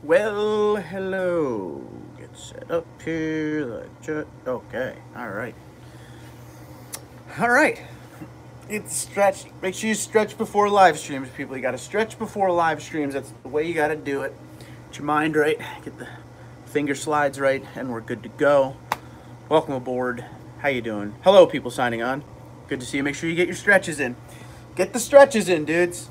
Well, hello. Get set up here. Okay. All right. All right. It's stretch. Make sure you stretch before live streams, people. You got to stretch before live streams. That's the way you got to do it. Get your mind right. Get the finger slides right, and we're good to go. Welcome aboard. How you doing? Hello, people signing on. Good to see you. Make sure you get your stretches in. Get the stretches in, dudes.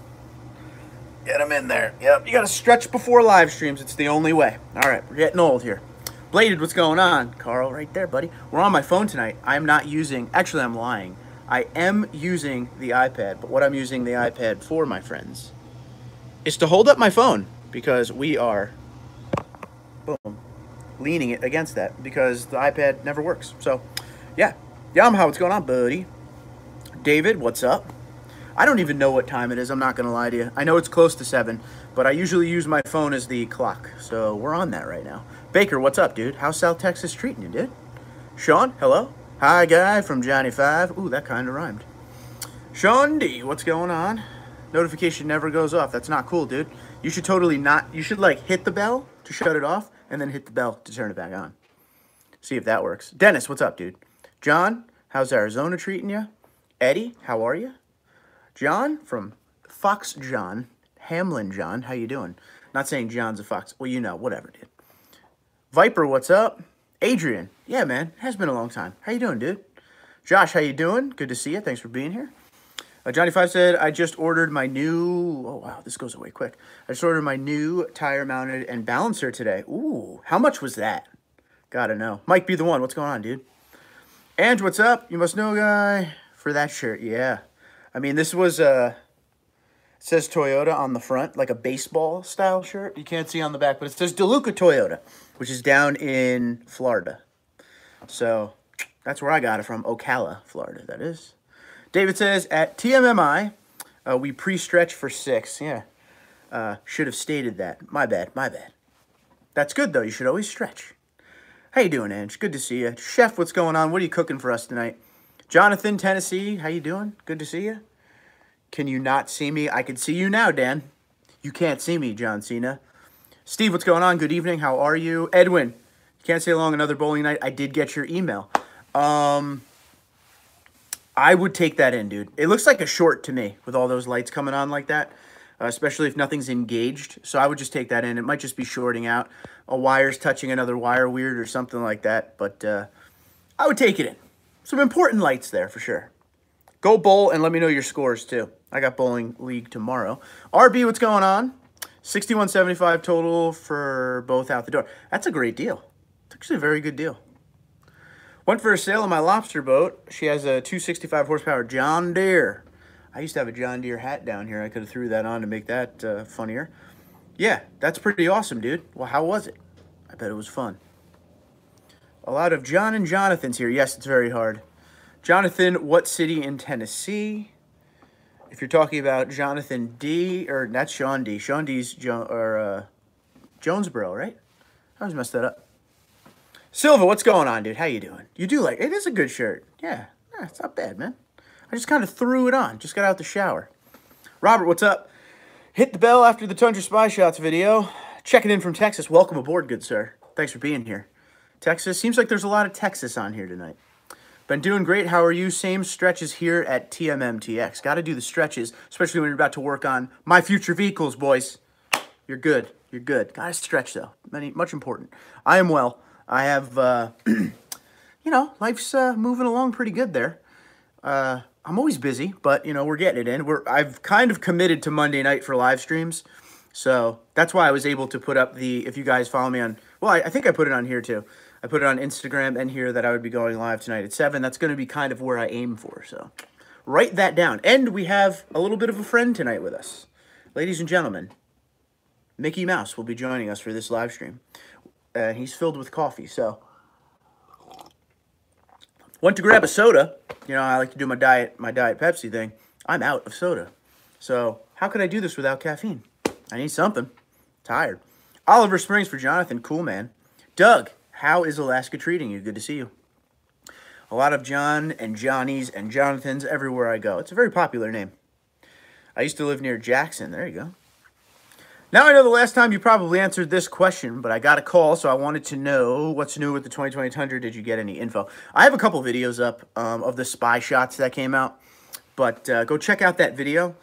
Get them in there. Yep, you got to stretch before live streams. It's the only way. All right, we're getting old here. Bladed, what's going on? Carl, right there, buddy. We're on my phone tonight. I'm not using... Actually, I'm lying. I am using the iPad, but what I'm using the iPad for, my friends, is to hold up my phone because we are, boom, leaning it against that because the iPad never works. So, yeah. Yamaha, what's going on, buddy? David, what's up? I don't even know what time it is. I'm not going to lie to you. I know it's close to 7, but I usually use my phone as the clock. So we're on that right now. Baker, what's up, dude? How's South Texas treating you, dude? Sean, hello? Hi, guy from Johnny 5. Ooh, that kind of rhymed. Sean D, what's going on? Notification never goes off. That's not cool, dude. You should totally not... You should, like, hit the bell to shut it off and then hit the bell to turn it back on. See if that works. Dennis, what's up, dude? John, how's Arizona treating you? Eddie, how are you? John from Fox John, Hamlin John, how you doing? Not saying John's a fox. Well, you know, whatever, dude. Viper, what's up? Adrian, yeah, man, it has been a long time. How you doing, dude? Josh, how you doing? Good to see you. Thanks for being here. Johnny 5 said, I just ordered my new... Oh, wow, this goes away quick. I just ordered my new tire-mounted and balancer today. Ooh, how much was that? Gotta know. Mike be the one. What's going on, dude? Ange, what's up? You must know a guy for that shirt. Yeah. I mean, this was, it says Toyota on the front, like a baseball-style shirt. You can't see on the back, but it says DeLuca Toyota, which is down in Florida. So, that's where I got it from, Ocala, Florida, that is. David says, at TMMI, we pre-stretch for 6. Yeah, should have stated that. My bad, my bad. That's good, though. You should always stretch. How you doing, Ange? Good to see you. Chef, what's going on? What are you cooking for us tonight? Jonathan, Tennessee, how you doing? Good to see you. Can you not see me? I can see you now, Dan. You can't see me, John Cena. Steve, what's going on? Good evening. How are you? Edwin, can't stay long another bowling night. I did get your email. I would take that in, dude. It looks like a short to me with all those lights coming on like that, especially if nothing's engaged. So I would just take that in. It might just be shorting out. A wire's touching another wire weird or something like that. But I would take it in. Some important lights there for sure. Go bowl and let me know your scores too. I got bowling league tomorrow. RB, what's going on? 61.75 total for both out the door. That's a great deal. It's actually a very good deal. Went for a sail on my lobster boat. She has a 265 horsepower John Deere. I used to have a John Deere hat down here. I could have threw that on to make that funnier. Yeah, that's pretty awesome, dude. Well, how was it? I bet it was fun. A lot of John and Jonathan's here. Yes, it's very hard. Jonathan, what city in Tennessee? If you're talking about Jonathan D, or that's Sean D. Sean D's Jonesboro, right? I always messed that up. Silva, what's going on, dude? How you doing? You do like it? Is a good shirt. Yeah, it's not bad, man. I just kind of threw it on. Just got out the shower. Robert, what's up? Hit the bell after the Tundra Spy Shots video. Checking in from Texas. Welcome aboard, good sir. Thanks for being here. Texas. Seems like there's a lot of Texas on here tonight. Been doing great. How are you? Same stretches here at TMMTX. Got to do the stretches, especially when you're about to work on my future vehicles, boys. You're good. You're good. Got to stretch, though. Much important. I am well. I have, you know, life's moving along pretty good there. I'm always busy, but, you know, we're getting it in. I've kind of committed to Monday night for live streams. So that's why I was able to put up if you guys follow me on, well, I think I put it on here too. I put it on Instagram and here that I would be going live tonight at 7. That's going to be kind of where I aim for. So write that down. And we have a little bit of a friend tonight with us. Ladies and gentlemen, Mickey Mouse will be joining us for this live stream. He's filled with coffee, so. Went to grab a soda. You know, I like to do my diet Pepsi thing. I'm out of soda. So how could I do this without caffeine? I need something. Tired. Oliver Springs for Jonathan. Cool, man. Doug, how is Alaska treating you? Good to see you. A lot of John and Johnnies and Jonathans everywhere I go. It's a very popular name. I used to live near Jackson. There you go. Now I know the last time you probably answered this question, but I got a call, so I wanted to know what's new with the 2020 Tundra. Did you get any info? I have a couple videos up of the spy shots that came out, but go check out that video.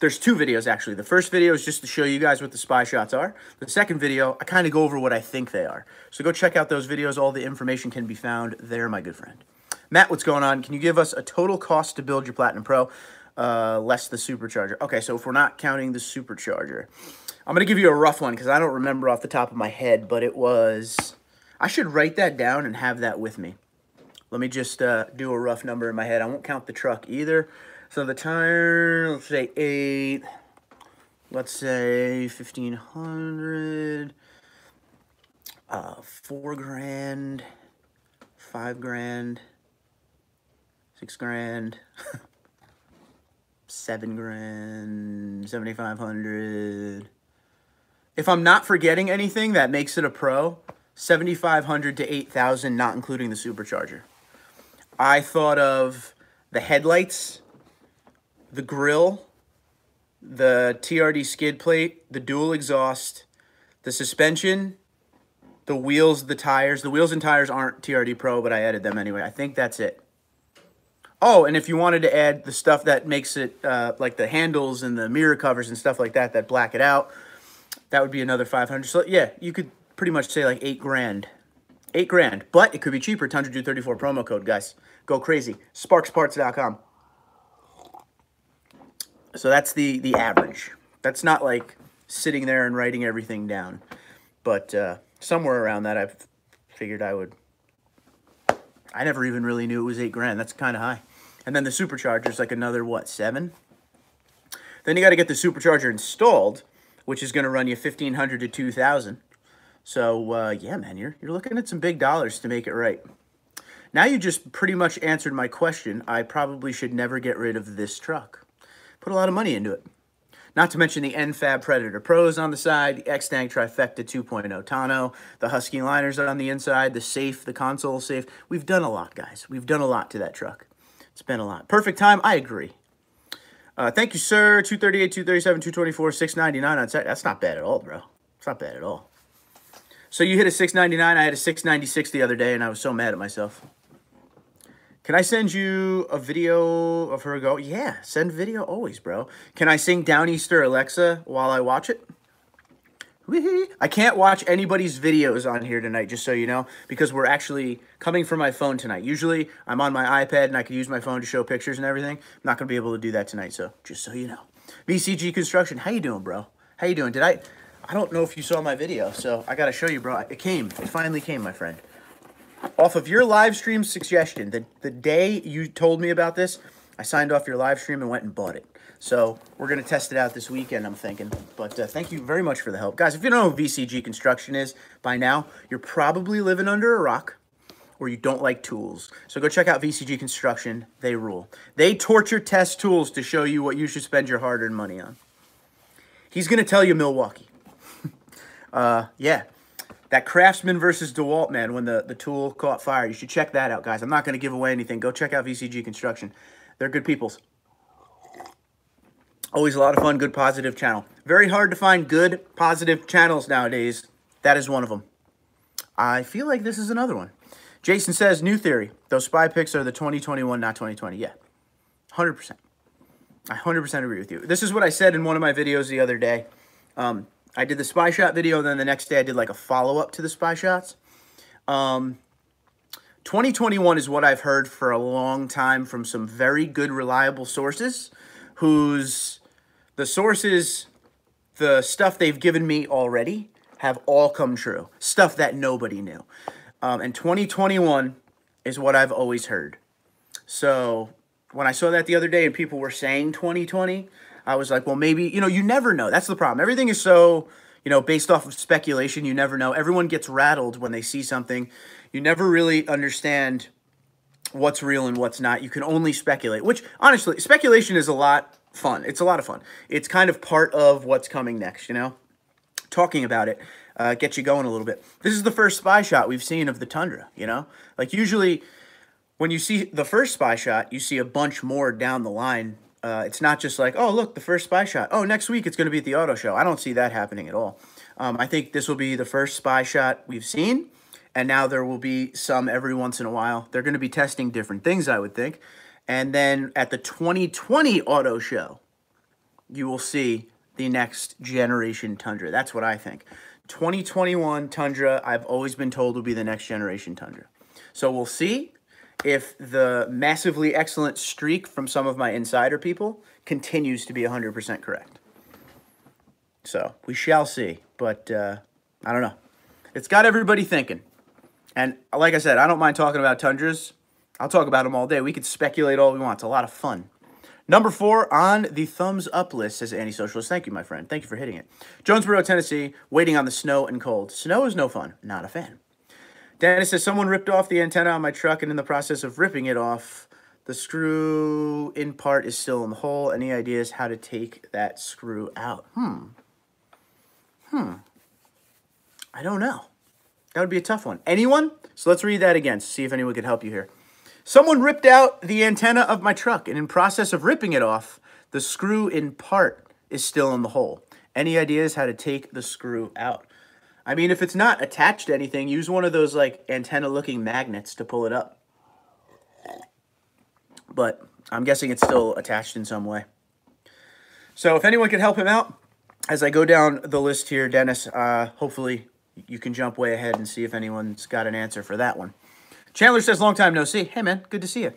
There's two videos, actually. The first video is just to show you guys what the spy shots are. The second video, I kind of go over what I think they are. So go check out those videos. All the information can be found there, my good friend. Matt, what's going on? Can you give us a total cost to build your Platinum Pro, less the Supercharger? Okay, so if we're not counting the Supercharger, I'm going to give you a rough one because I don't remember off the top of my head, but it was... I should write that down and have that with me. Let me just do a rough number in my head. I won't count the truck either. So the tire, let's say 8. Let's say 1,500. 4 grand. 5 grand. 6 grand. 7 grand. 7,500. If I'm not forgetting anything that makes it a Pro, 7,500 to 8,000, not including the Supercharger. I thought of the headlights, the grille, the TRD skid plate, the dual exhaust, the suspension, the wheels, the tires. The wheels and tires aren't TRD Pro, but I added them anyway. I think that's it. Oh, and if you wanted to add the stuff that makes it, like the handles and the mirror covers and stuff like that, that black it out, that would be another 500. So, yeah, you could pretty much say like 8 grand. 8 grand. But it could be cheaper. Tundradude34 promo code, guys. Go crazy. Sparksparts.com. So that's the average. That's not like sitting there and writing everything down. But somewhere around that, I figured I would... I never even really knew it was 8 grand. That's kind of high. And then the Supercharger's like another, what, 7? Then you got to get the Supercharger installed, which is going to run you $1,500 to $2,000. So, yeah, man, you're looking at some big dollars to make it right. Now you just pretty much answered my question. I probably should never get rid of this truck. Put a lot of money into it. Not to mention the NFAB Predator Pros on the side, the X-Tank Trifecta 2.0 tonneau, the Husky liners on the inside, the safe, the console safe. We've done a lot, guys. We've done a lot to that truck. It's been a lot. Perfect time? I agree. Thank you, sir. 238, 237, 224, 699 on site. That's not bad at all, bro. It's not bad at all. So you hit a 699. I had a 696 the other day, and I was so mad at myself. Can I send you a video of her go? Yeah, send video always, bro. Can I sing Downeaster Alexa while I watch it? I can't watch anybody's videos on here tonight, just so you know, because we're actually coming from my phone tonight. Usually, I'm on my iPad, and I could use my phone to show pictures and everything. I'm not going to be able to do that tonight, so just so you know. VCG Construction, how you doing, bro? How you doing? I don't know if you saw my video, so I got to show you, bro. It came. It finally came, my friend. Off of your live stream suggestion, the day you told me about this, I signed off your live stream and went and bought it. So we're going to test it out this weekend, I'm thinking. But thank you very much for the help. Guys, if you don't know what VCG Construction is by now, you're probably living under a rock or you don't like tools. So go check out VCG Construction. They rule. They torture test tools to show you what you should spend your hard-earned money on. He's going to tell you Milwaukee. Yeah. That Craftsman versus DeWalt, man, when the tool caught fire. You should check that out, guys. I'm not going to give away anything. Go check out VCG Construction. They're good peoples. Always a lot of fun, good, positive channel. Very hard to find good, positive channels nowadays. That is one of them. I feel like this is another one. Jason says, new theory. Those spy pics are the 2021, not 2020. Yeah, 100%. I 100% agree with you. This is what I said in one of my videos the other day. I did the spy shot video, and then the next day I did like a follow-up to the spy shots. 2021 is what I've heard for a long time from some very good, reliable sources the stuff they've given me already have all come true. Stuff that nobody knew. And 2021 is what I've always heard. So when I saw that the other day and people were saying 2020, I was like, well, maybe, you never know. That's the problem. Everything is so, based off of speculation. You never know. Everyone gets rattled when they see something. You never really understand what's real and what's not. You can only speculate, which, honestly, speculation is a lot fun. It's a lot of fun. It's kind of part of what's coming next, Talking about it gets you going a little bit. This is the first spy shot we've seen of the Tundra, Like, usually, when you see the first spy shot, you see a bunch more down the line It's not just like, oh, look, the first spy shot. Oh, next week it's going to be at the auto show. I don't see that happening at all. I think this will be the first spy shot we've seen, and now there will be some every once in a while. They're going to be testing different things, I would think. And then at the 2020 auto show, you will see the next generation Tundra. That's what I think. 2021 Tundra, I've always been told, will be the next generation Tundra. So we'll see if the massively excellent streak from some of my insider people continues to be 100% correct. So we shall see, but I don't know. It's got everybody thinking. And like I said, I don't mind talking about Tundras. I'll talk about them all day. We could speculate all we want. It's a lot of fun. Number 4 on the thumbs up list, says Anti-Socialist. Thank you, my friend. Thank you for hitting it. Jonesboro, Tennessee, waiting on the snow and cold. Snow is no fun. Not a fan. Dennis says, someone ripped off the antenna on my truck, and in the process of ripping it off, the screw in part is still in the hole. Any ideas how to take that screw out? I don't know. That would be a tough one. Anyone? So let's read that again to see if anyone could help you here. Someone ripped out the antenna of my truck, and in process of ripping it off, the screw in part is still in the hole. Any ideas how to take the screw out? I mean, if it's not attached to anything, use one of those like antenna-looking magnets to pull it up. But I'm guessing it's still attached in some way. So if anyone could help him out, as I go down the list here, Dennis, hopefully you can jump way ahead and see if anyone's got an answer for that one. Chandler says, long time no see. Hey, man, good to see you.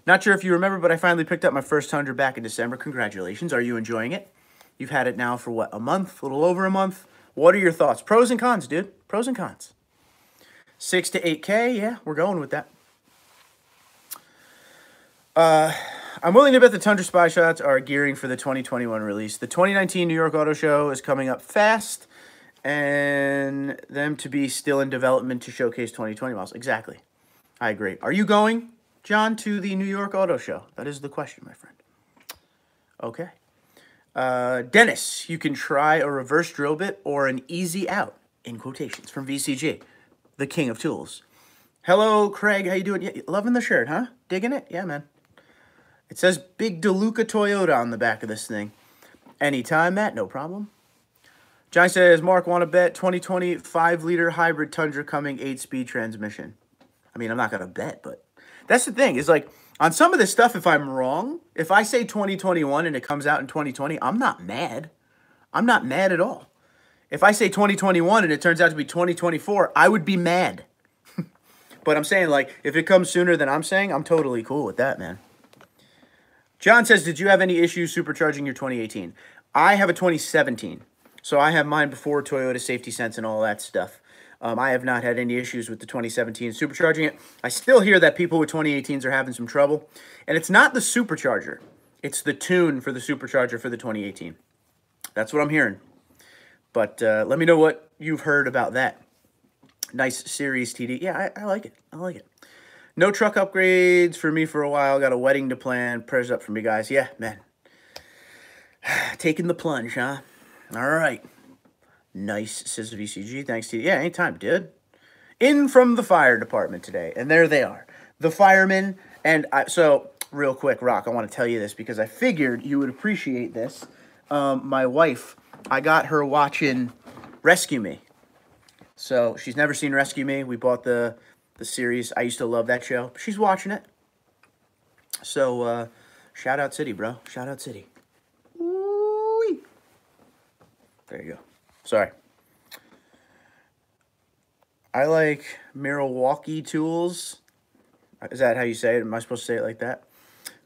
Not sure if you remember, but I finally picked up my first Tundra back in December. Congratulations. Are you enjoying it? You've had it now for, what, a month? A little over a month? What are your thoughts? Pros and cons, dude. Pros and cons. 6 to 8K. Yeah, we're going with that. I'm willing to bet the Tundra spy shots are gearing for the 2021 release. The 2019 New York Auto Show is coming up fast, and them to be still in development to showcase 2020 models. Exactly. I agree. Are you going, John, to the New York Auto Show? That is the question, my friend. Okay. Dennis, you can try a reverse drill bit or an easy out, in quotations, from VCG, the king of tools. Hello, Craig. How you doing? Yeah, loving the shirt, huh? Digging it? Yeah, man. It says Big DeLuca Toyota on the back of this thing. Anytime, Matt. No problem. John says, Mark, want to bet 2020 5-liter hybrid Tundra coming 8-speed transmission. I mean, I'm not going to bet, but that's the thing. Is like, on some of this stuff, if I'm wrong, if I say 2021 and it comes out in 2020, I'm not mad. I'm not mad at all. If I say 2021 and it turns out to be 2024, I would be mad. But I'm saying, like, if it comes sooner than I'm saying, I'm totally cool with that, man. John says, did you have any issues supercharging your 2018? I have a 2017. So I have mine before Toyota Safety Sense and all that stuff. I have not had any issues with the 2017 supercharging it. I still hear that people with 2018s are having some trouble. And it's not the supercharger. It's the tune for the supercharger for the 2018. That's what I'm hearing. But let me know what you've heard about that. Nice Series TD. Yeah, I like it. I like it. No truck upgrades for me for a while. Got a wedding to plan. Prayers up for me, guys. Yeah, man. Taking the plunge, huh? All right. Nice, says VCG. Thanks to you. Yeah, anytime, dude. In from the fire department today. And there they are. The firemen. And so, real quick, Rock, I want to tell you this because I figured you would appreciate this. My wife, I got her watching Rescue Me. So, she's never seen Rescue Me. We bought the series. I used to love that show. She's watching it. So, shout out City, bro. Shout out City. Ooh-wee. There you go. Sorry. I like Milwaukee tools. Is that how you say it? Am I supposed to say it like that?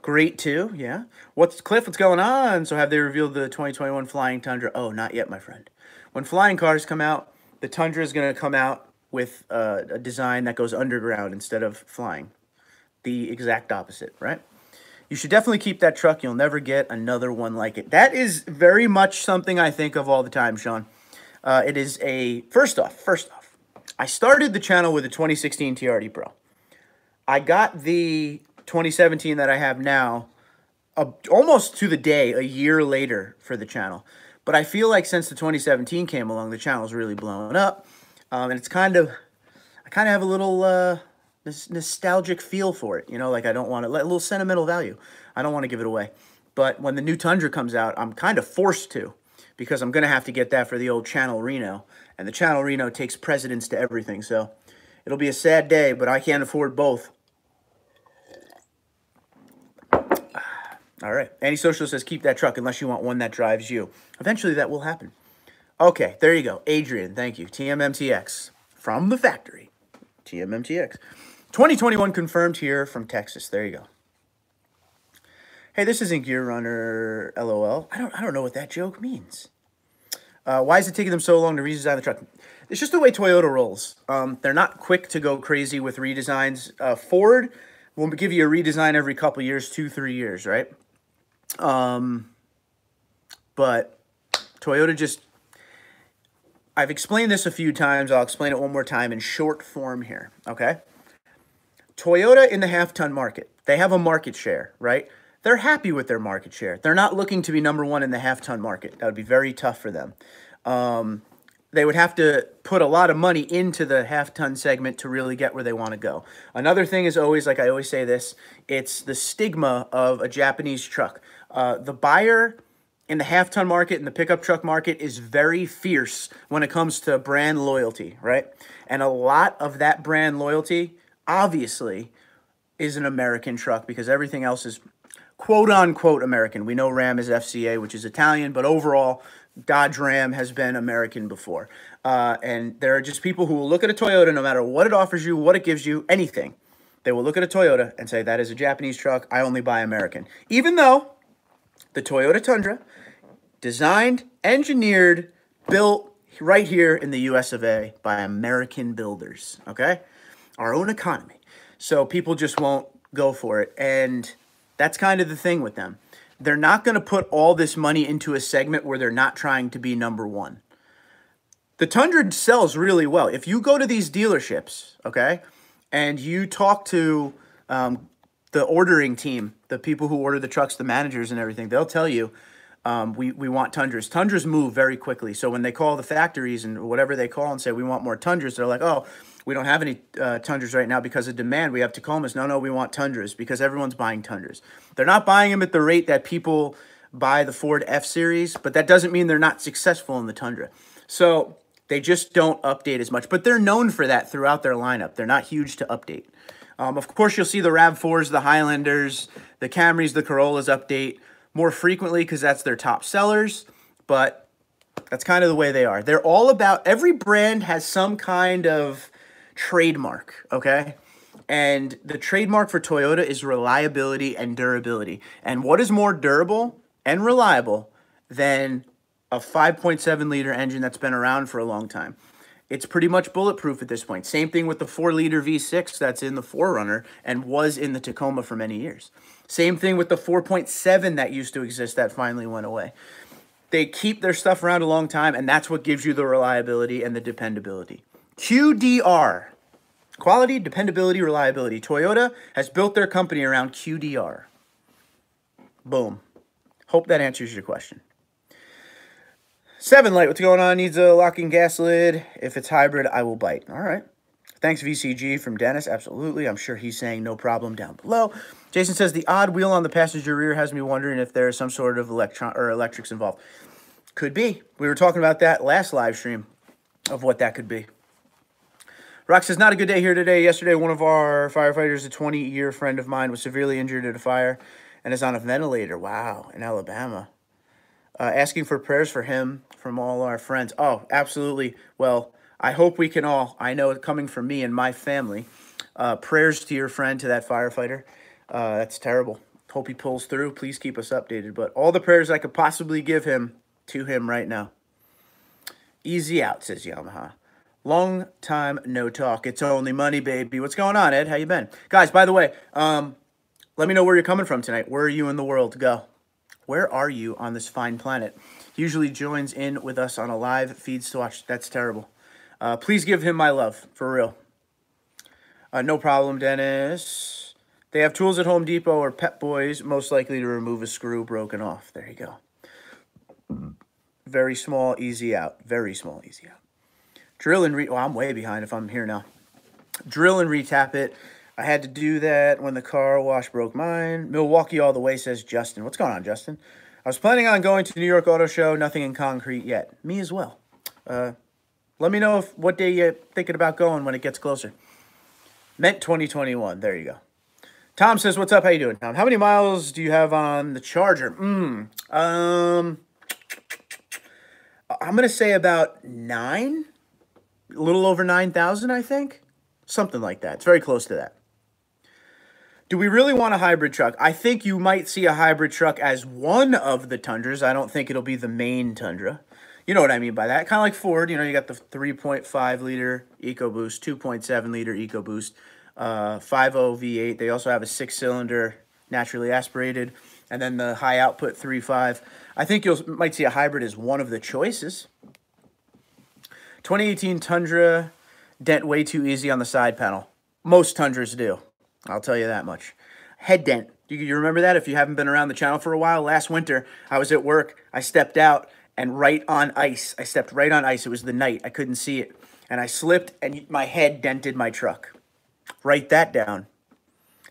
Great, too. Yeah. Cliff, what's going on? So have they revealed the 2021 Flying Tundra? Oh, not yet, my friend. When flying cars come out, the Tundra is going to come out with a design that goes underground instead of flying. The exact opposite, right? You should definitely keep that truck. You'll never get another one like it. That is very much something I think of all the time, Sean. It is a... First off, I started the channel with a 2016 TRD Pro. I got the 2017 that I have now almost to the day, a year later for the channel. But I feel like since the 2017 came along, the channel's really blown up. And it's kind of... I kind of have a little nostalgic feel for it. You know, like I don't want to... A little sentimental value. I don't want to give it away. But when the new Tundra comes out, I'm kind of forced to, because I'm going to have to get that for the old Channel Reno. And the Channel Reno takes precedence to everything. So it'll be a sad day, but I can't afford both. All right. Antisocial says, keep that truck unless you want one that drives you. Eventually that will happen. Okay, there you go. Adrian, thank you. TMMTX from the factory. TMMTX. 2021 confirmed here from Texas. There you go. Hey, this isn't Gear Runner, LOL. I don't know what that joke means. Why is it taking them so long to redesign the truck? It's just the way Toyota rolls. They're not quick to go crazy with redesigns. Ford will give you a redesign every couple years, 2-3 years, right? But Toyota just... I've explained this a few times. I'll explain it one more time in short form here, okay? Toyota in the half-ton market, they have a market share, right? They're happy with their market share. They're not looking to be number one in the half-ton market. That would be very tough for them. They would have to put a lot of money into the half-ton segment to really get where they want to go. Another thing is always, like I always say this, it's the stigma of a Japanese truck. The buyer in the half-ton market and the pickup truck market is very fierce when it comes to brand loyalty, right? And a lot of that brand loyalty, obviously, is an American truck because everything else is quote-unquote American. We know Ram is FCA, which is Italian, but overall, Dodge Ram has been American before. And there are just people who will look at a Toyota, no matter what it offers you, what it gives you, anything. They will look at a Toyota and say, that is a Japanese truck. I only buy American. Even though the Toyota Tundra, designed, engineered, built right here in the US of A by American builders, okay? Our own economy. So people just won't go for it. And that's kind of the thing with them. They're not going to put all this money into a segment where they're not trying to be number one. The Tundra sells really well. If you go to these dealerships, okay, and you talk to the ordering team, the people who order the trucks, the managers and everything, they'll tell you, we want Tundras. Tundras move very quickly. So when they call the factories and whatever they call and say, we want more Tundras, they're like, oh, we don't have any Tundras right now because of demand. We have Tacomas. No, we want Tundras because everyone's buying Tundras. They're not buying them at the rate that people buy the Ford F-Series, but that doesn't mean they're not successful in the Tundra. So they just don't update as much, but they're known for that throughout their lineup. They're not huge to update. Of course, you'll see the RAV4s, the Highlanders, the Camrys, the Corollas update more frequently because that's their top sellers, but that's kind of the way they are. They're all about, every brand has some kind of trademark, okay? And the trademark for Toyota is reliability and durability. And what is more durable and reliable than a 5.7 liter engine that's been around for a long time? It's pretty much bulletproof at this point. Same thing with the 4-liter V6 that's in the 4Runner and was in the Tacoma for many years. Same thing with the 4.7 that used to exist that finally went away. They keep their stuff around a long time, and that's what gives you the reliability and the dependability. QDR, quality, dependability, reliability. Toyota has built their company around QDR. Boom. Hope that answers your question. 7 Light, what's going on? Needs a locking gas lid. If it's hybrid, I will bite. All right. Thanks, VCG from Dennis. Absolutely. I'm sure he's saying no problem down below. Jason says, the odd wheel on the passenger rear has me wondering if there's some sort of electrics involved. Could be. We were talking about that last live stream of what that could be. Rock says, not a good day here today. Yesterday, one of our firefighters, a 20-year friend of mine, was severely injured at a fire and is on a ventilator. Wow, in Alabama. Asking for prayers for him from all our friends. Oh, absolutely. Well, I hope we can all, I know it coming from me and my family, prayers to your friend, to that firefighter. That's terrible. Hope he pulls through. Please keep us updated. But all the prayers I could possibly give him to him right now. Easy out, says Yamaha. Long time no talk. It's only money, baby. What's going on, Ed? How you been? Guys, by the way, let me know where you're coming from tonight. Where are you in the world? Go. Where are you on this fine planet? Usually joins in with us on a live feeds to watch. That's terrible. Please give him my love, for real. No problem, Dennis. They have tools at Home Depot or Pep Boys, most likely to remove a screw broken off. There you go. Very small, easy out. Very small, easy out. Drill and I'm way behind if I'm here now. Drill and retap it. I had to do that when the car wash broke mine. Milwaukee all the way, says Justin. What's going on, Justin? I was planning on going to the New York Auto Show. Nothing in concrete yet. Me as well. Let me know what day you're thinking about going when it gets closer. Meant 2021. There you go. Tom says, what's up? How you doing, Tom? How many miles do you have on the Charger? I'm going to say about 9. A little over 9,000, I think. Something like that. It's very close to that. Do we really want a hybrid truck? I think you might see a hybrid truck as one of the Tundras. I don't think it'll be the main Tundra. You know what I mean by that. Kind of like Ford. You know, you got the 3.5 liter EcoBoost, 2.7 liter EcoBoost, 5.0 V8. They also have a 6-cylinder naturally aspirated, and then the high output 3.5. I think you might see a hybrid as one of the choices. 2018 Tundra dent way too easy on the side panel. Most Tundras do. I'll tell you that much. Head dent. You remember that if you haven't been around the channel for a while? Last winter, I was at work. I stepped out and right on ice. I stepped right on ice. It was the night. I couldn't see it. And I slipped and my head dented my truck. Write that down.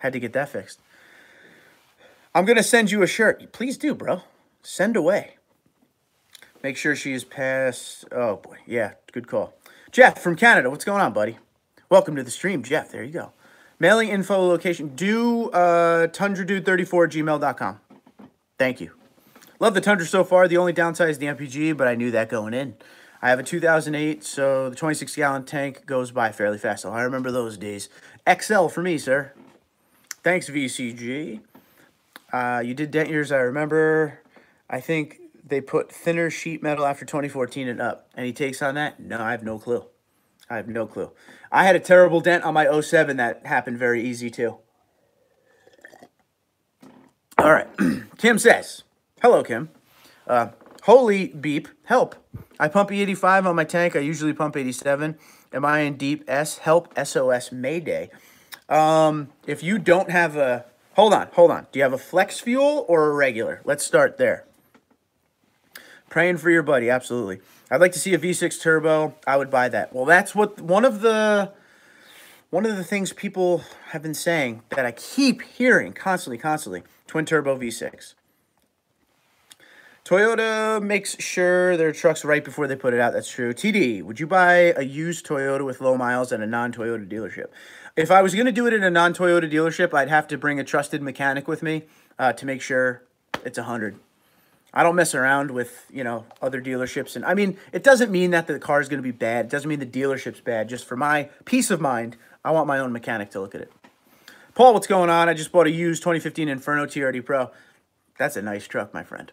Had to get that fixed. I'm going to send you a shirt. Please do, bro. Send away. Make sure she is past... Oh, boy. Yeah, good call. Jeff from Canada. What's going on, buddy? Welcome to the stream, Jeff. There you go. Mailing info location. Do Tundradude34@gmail.com. Thank you. Love the Tundra so far. The only downside is the MPG, but I knew that going in. I have a 2008, so the 26-gallon tank goes by fairly fast. So I remember those days. XL for me, sir. Thanks, VCG. You did dent yours, I remember. I think they put thinner sheet metal after 2014 and up. Any takes on that? No, I have no clue. I have no clue. I had a terrible dent on my 07 that happened very easy, too. All right. Kim says, hello, Kim. Holy beep, help. I pump E85 on my tank. I usually pump 87. Am I in deep S? Help, SOS, Mayday. If you don't have a... Hold on. Do you have a flex fuel or a regular? Let's start there. Praying for your buddy, absolutely. I'd like to see a V6 turbo. I would buy that. Well, that's what one of the things people have been saying that I keep hearing constantly. Twin turbo V6. Toyota makes sure their truck's right before they put it out. That's true. TD, would you buy a used Toyota with low miles at a non-Toyota dealership? If I was going to do it in a non-Toyota dealership, I'd have to bring a trusted mechanic with me to make sure it's 100. I don't mess around with, you know, other dealerships. And I mean, it doesn't mean that the car is going to be bad. It doesn't mean the dealership's bad. Just for my peace of mind, I want my own mechanic to look at it. Paul, what's going on? I just bought a used 2015 Inferno TRD Pro. That's a nice truck, my friend.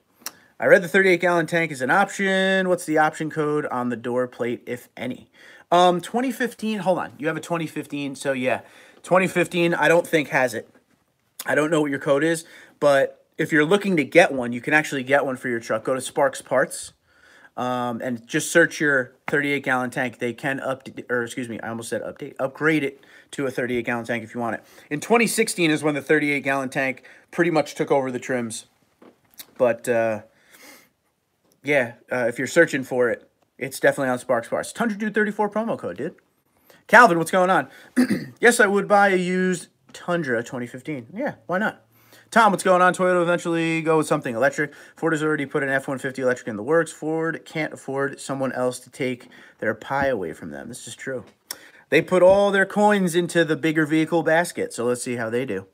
I read the 38-gallon tank is an option. What's the option code on the door plate, if any? 2015, hold on. You have a 2015, so yeah. 2015, I don't think has it. I don't know what your code is, but if you're looking to get one, you can actually get one for your truck. Go to Sparks Parts and just search your 38-gallon tank. They can upgrade it to a 38-gallon tank if you want it. In 2016 is when the 38-gallon tank pretty much took over the trims. But, yeah, if you're searching for it, it's definitely on Sparks Parts. Tundradude34 promo code, dude. Calvin, what's going on? Yes, I would buy a used Tundra 2015. Yeah, why not? Tom, what's going on? Toyota will eventually go with something electric. Ford has already put an F-150 electric in the works. Ford can't afford someone else to take their pie away from them. This is true. They put all their coins into the bigger vehicle basket, so let's see how they do.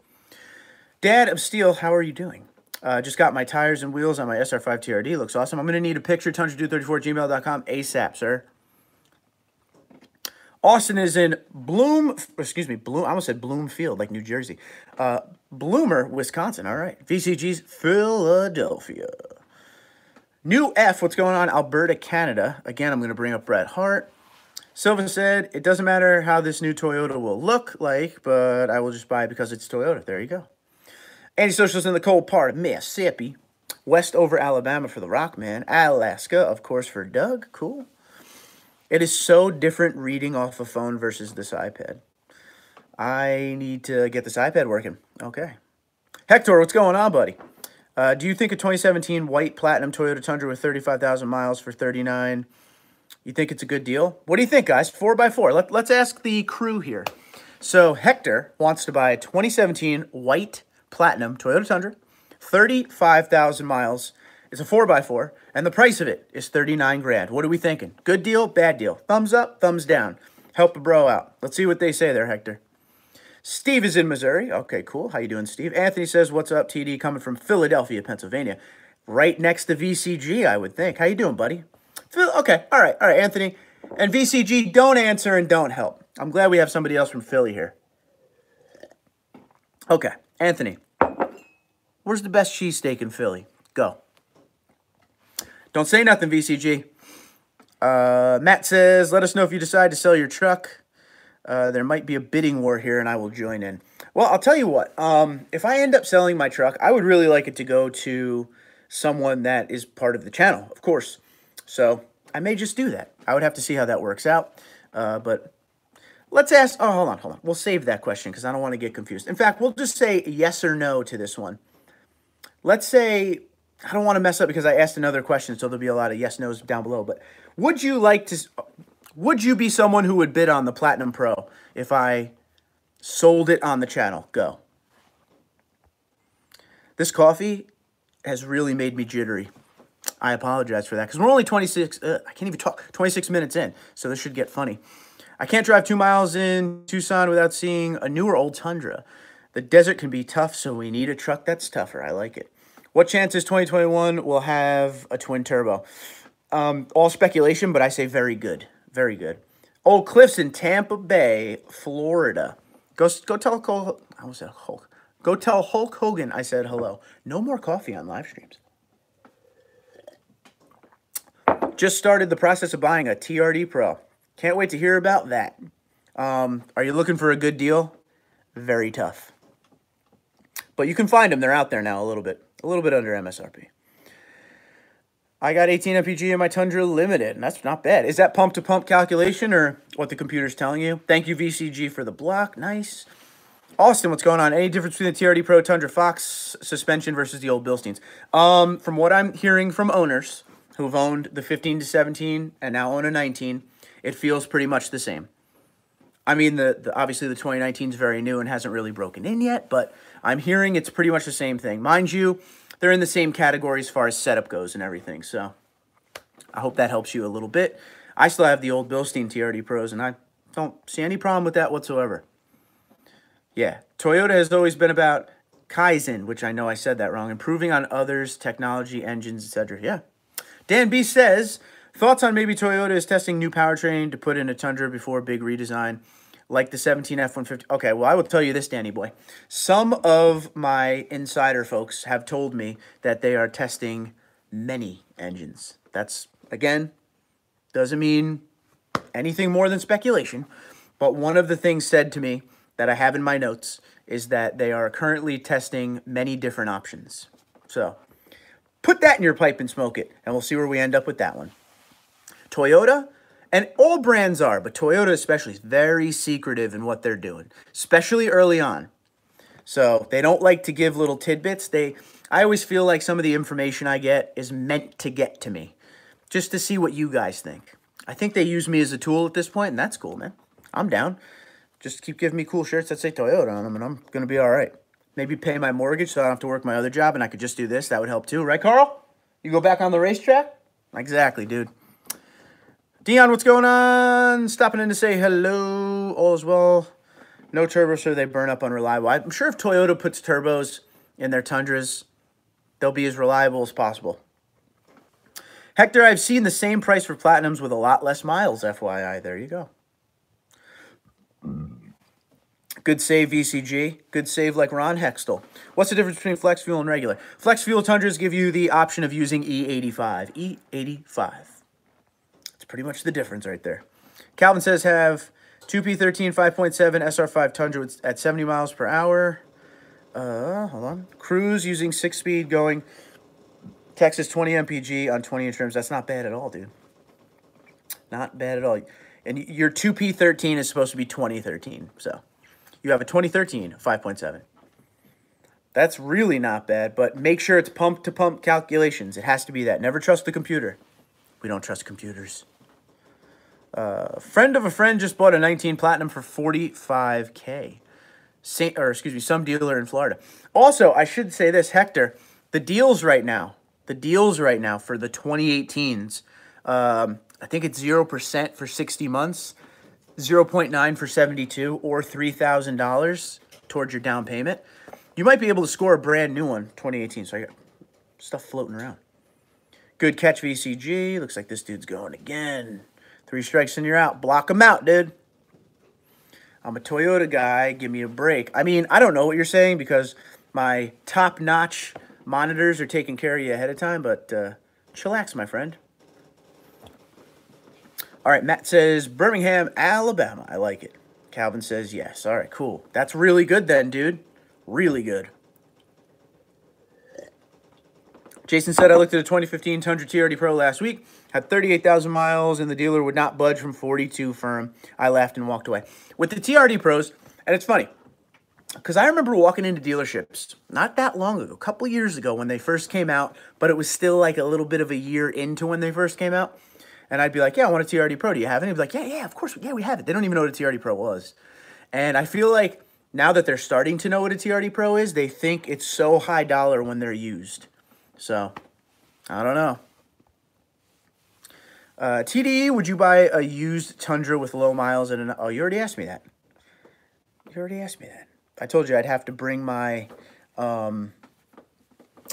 Dad of Steel, how are you doing? Just got my tires and wheels on my SR5 TRD. Looks awesome. I'm going to need a picture, Tundradude34@gmail.com, ASAP, sir. Austin is in Bloom, I almost said Bloomfield, like New Jersey. Bloomer, Wisconsin. All right. VCG's Philadelphia. New F, what's going on? Alberta, Canada. Again, I'm going to bring up Bret Hart. Silva said, it doesn't matter how this new Toyota will look like, but I will just buy it because it's Toyota. There you go. Anti-socialist in the cold part of Mississippi. Westover, Alabama for the Rock Man. Alaska, of course, for Doug. Cool. It is so different reading off a phone versus this iPad. I need to get this iPad working. Okay. Hector, what's going on, buddy? Do you think a 2017 white platinum Toyota Tundra with 35,000 miles for $39, you think it's a good deal? What do you think, guys? 4x4. Let's ask the crew here. So Hector wants to buy a 2017 white platinum Toyota Tundra, 35,000 miles. It's a 4x4, and the price of it is 39 grand. What are we thinking? Good deal, bad deal? Thumbs up, thumbs down. Help a bro out. Let's see what they say there, Hector. Steve is in Missouri. Okay, cool. How you doing, Steve? Anthony says, what's up, TD? Coming from Philadelphia, Pennsylvania. Right next to VCG, I would think. How you doing, buddy? Okay, all right, Anthony. And VCG, don't answer and don't help. I'm glad we have somebody else from Philly here. Okay, Anthony. Where's the best cheesesteak in Philly? Go. Don't say nothing, VCG. Matt says, let us know if you decide to sell your truck. There might be a bidding war here, and I will join in. Well, I'll tell you what. If I end up selling my truck, I would really like it to go to someone that is part of the channel, of course. So I may just do that. I would have to see how that works out. But let's ask. Oh, hold on. We'll save that question because I don't want to get confused. In fact, we'll just say yes or no to this one. Let's say, I don't want to mess up because I asked another question, so there'll be a lot of yes, no's down below. But would you be someone who would bid on the Platinum Pro if I sold it on the channel? Go. This coffee has really made me jittery. I apologize for that because we're only 26, I can't even talk, 26 minutes in, so this should get funny. I can't drive 2 miles in Tucson without seeing a new or old Tundra. The desert can be tough, so we need a truck that's tougher. I like it. What chances 2021 will have a twin turbo? All speculation, but I say very good. Very good. Old Cliffs in Tampa Bay, Florida. Go tell Cole, I was at Hulk. Go tell Hulk Hogan I said hello. No more coffee on live streams. Just started the process of buying a TRD Pro. Can't wait to hear about that. Are you looking for a good deal? Very tough. But you can find them. They're out there now a little bit under MSRP. I got 18 mpg in my Tundra Limited, and that's not bad. Is that pump-to-pump calculation or what the computer's telling you? Thank you, VCG, for the block. Nice. Austin, what's going on? Any difference between the TRD Pro Tundra Fox suspension versus the old Bilsteins? From what I'm hearing from owners who've owned the 15 to 17 and now own a 19, it feels pretty much the same. I mean, obviously the 2019 is very new and hasn't really broken in yet, but I'm hearing it's pretty much the same thing. Mind you, they're in the same category as far as setup goes and everything, so I hope that helps you a little bit. I still have the old Bilstein TRD Pros, and I don't see any problem with that whatsoever. Yeah, Toyota has always been about Kaizen, which I know I said that wrong, improving on others, technology, engines, etc. Yeah. Dan B says, thoughts on maybe Toyota is testing new powertrain to put in a Tundra before a big redesign, like the 17 F-150. Okay, well, I will tell you this, Danny boy. Some of my insider folks have told me that they are testing many engines. That's, again, doesn't mean anything more than speculation. But one of the things said to me that I have in my notes is that they are currently testing many different options. So put that in your pipe and smoke it, and we'll see where we end up with that one. Toyota, and all brands are, but Toyota especially is very secretive in what they're doing, especially early on. So they don't like to give little tidbits. I always feel like some of the information I get is meant to get to me, just to see what you guys think. I think they use me as a tool at this point, and that's cool, man. I'm down. Just keep giving me cool shirts that say Toyota on them, and I'm going to be all right. Maybe pay my mortgage so I don't have to work my other job, and I could just do this. That would help too. Right, Carl? You go back on the racetrack? Exactly, dude. Dion, what's going on? Stopping in to say hello. All is well. No turbos, so they burn up unreliable. I'm sure if Toyota puts turbos in their Tundras, they'll be as reliable as possible. Hector, I've seen the same price for Platinums with a lot less miles, FYI. There you go. Good save, VCG. Good save like Ron Hextall. What's the difference between flex fuel and regular? Flex fuel Tundras give you the option of using E85. E85. That's pretty much the difference right there. Calvin says have 2P13 5.7 SR5 Tundra at 70 miles per hour. Hold on. Cruise using 6-speed going Texas 20 mpg on 20-inch rims. That's not bad at all, dude. Not bad at all. And your 2P13 is supposed to be 2013, so you have a 2013 5.7. That's really not bad, but make sure it's pump-to-pump calculations. It has to be that. Never trust the computer. We don't trust computers. Friend of a friend just bought a 19 Platinum for $45K. Some dealer in Florida. Also, I should say this, Hector, the deals right now for the 2018s, I think it's 0% for 60 months, 0.9 for 72, or $3,000 towards your down payment. You might be able to score a brand new one, 2018. So I got stuff floating around. Good catch, VCG. Looks like this dude's going again. 3 strikes and you're out. Block him out, dude. I'm a Toyota guy. Give me a break. I mean, I don't know what you're saying because my top-notch monitors are taking care of you ahead of time, but chillax, my friend. All right, Matt says, Birmingham, Alabama. I like it. Calvin says, yes. All right, cool. That's really good then, dude. Really good. Jason said, I looked at a 2015 Tundra TRD Pro last week. Had 38,000 miles, and the dealer would not budge from 42 firm. I laughed and walked away. With the TRD Pros, and it's funny, because I remember walking into dealerships not that long ago, a couple years ago when they first came out, but it was still like a little bit of a year into when they first came out. And I'd be like, yeah, I want a TRD Pro. Do you have it? And he'd be like, yeah, of course. Yeah, we have it. They don't even know what a TRD Pro was. And I feel like now that they're starting to know what a TRD Pro is, they think it's so high dollar when they're used. So, I don't know. TDE, would you buy a used Tundra with low miles? Oh, you already asked me that. I told you I'd have to bring my...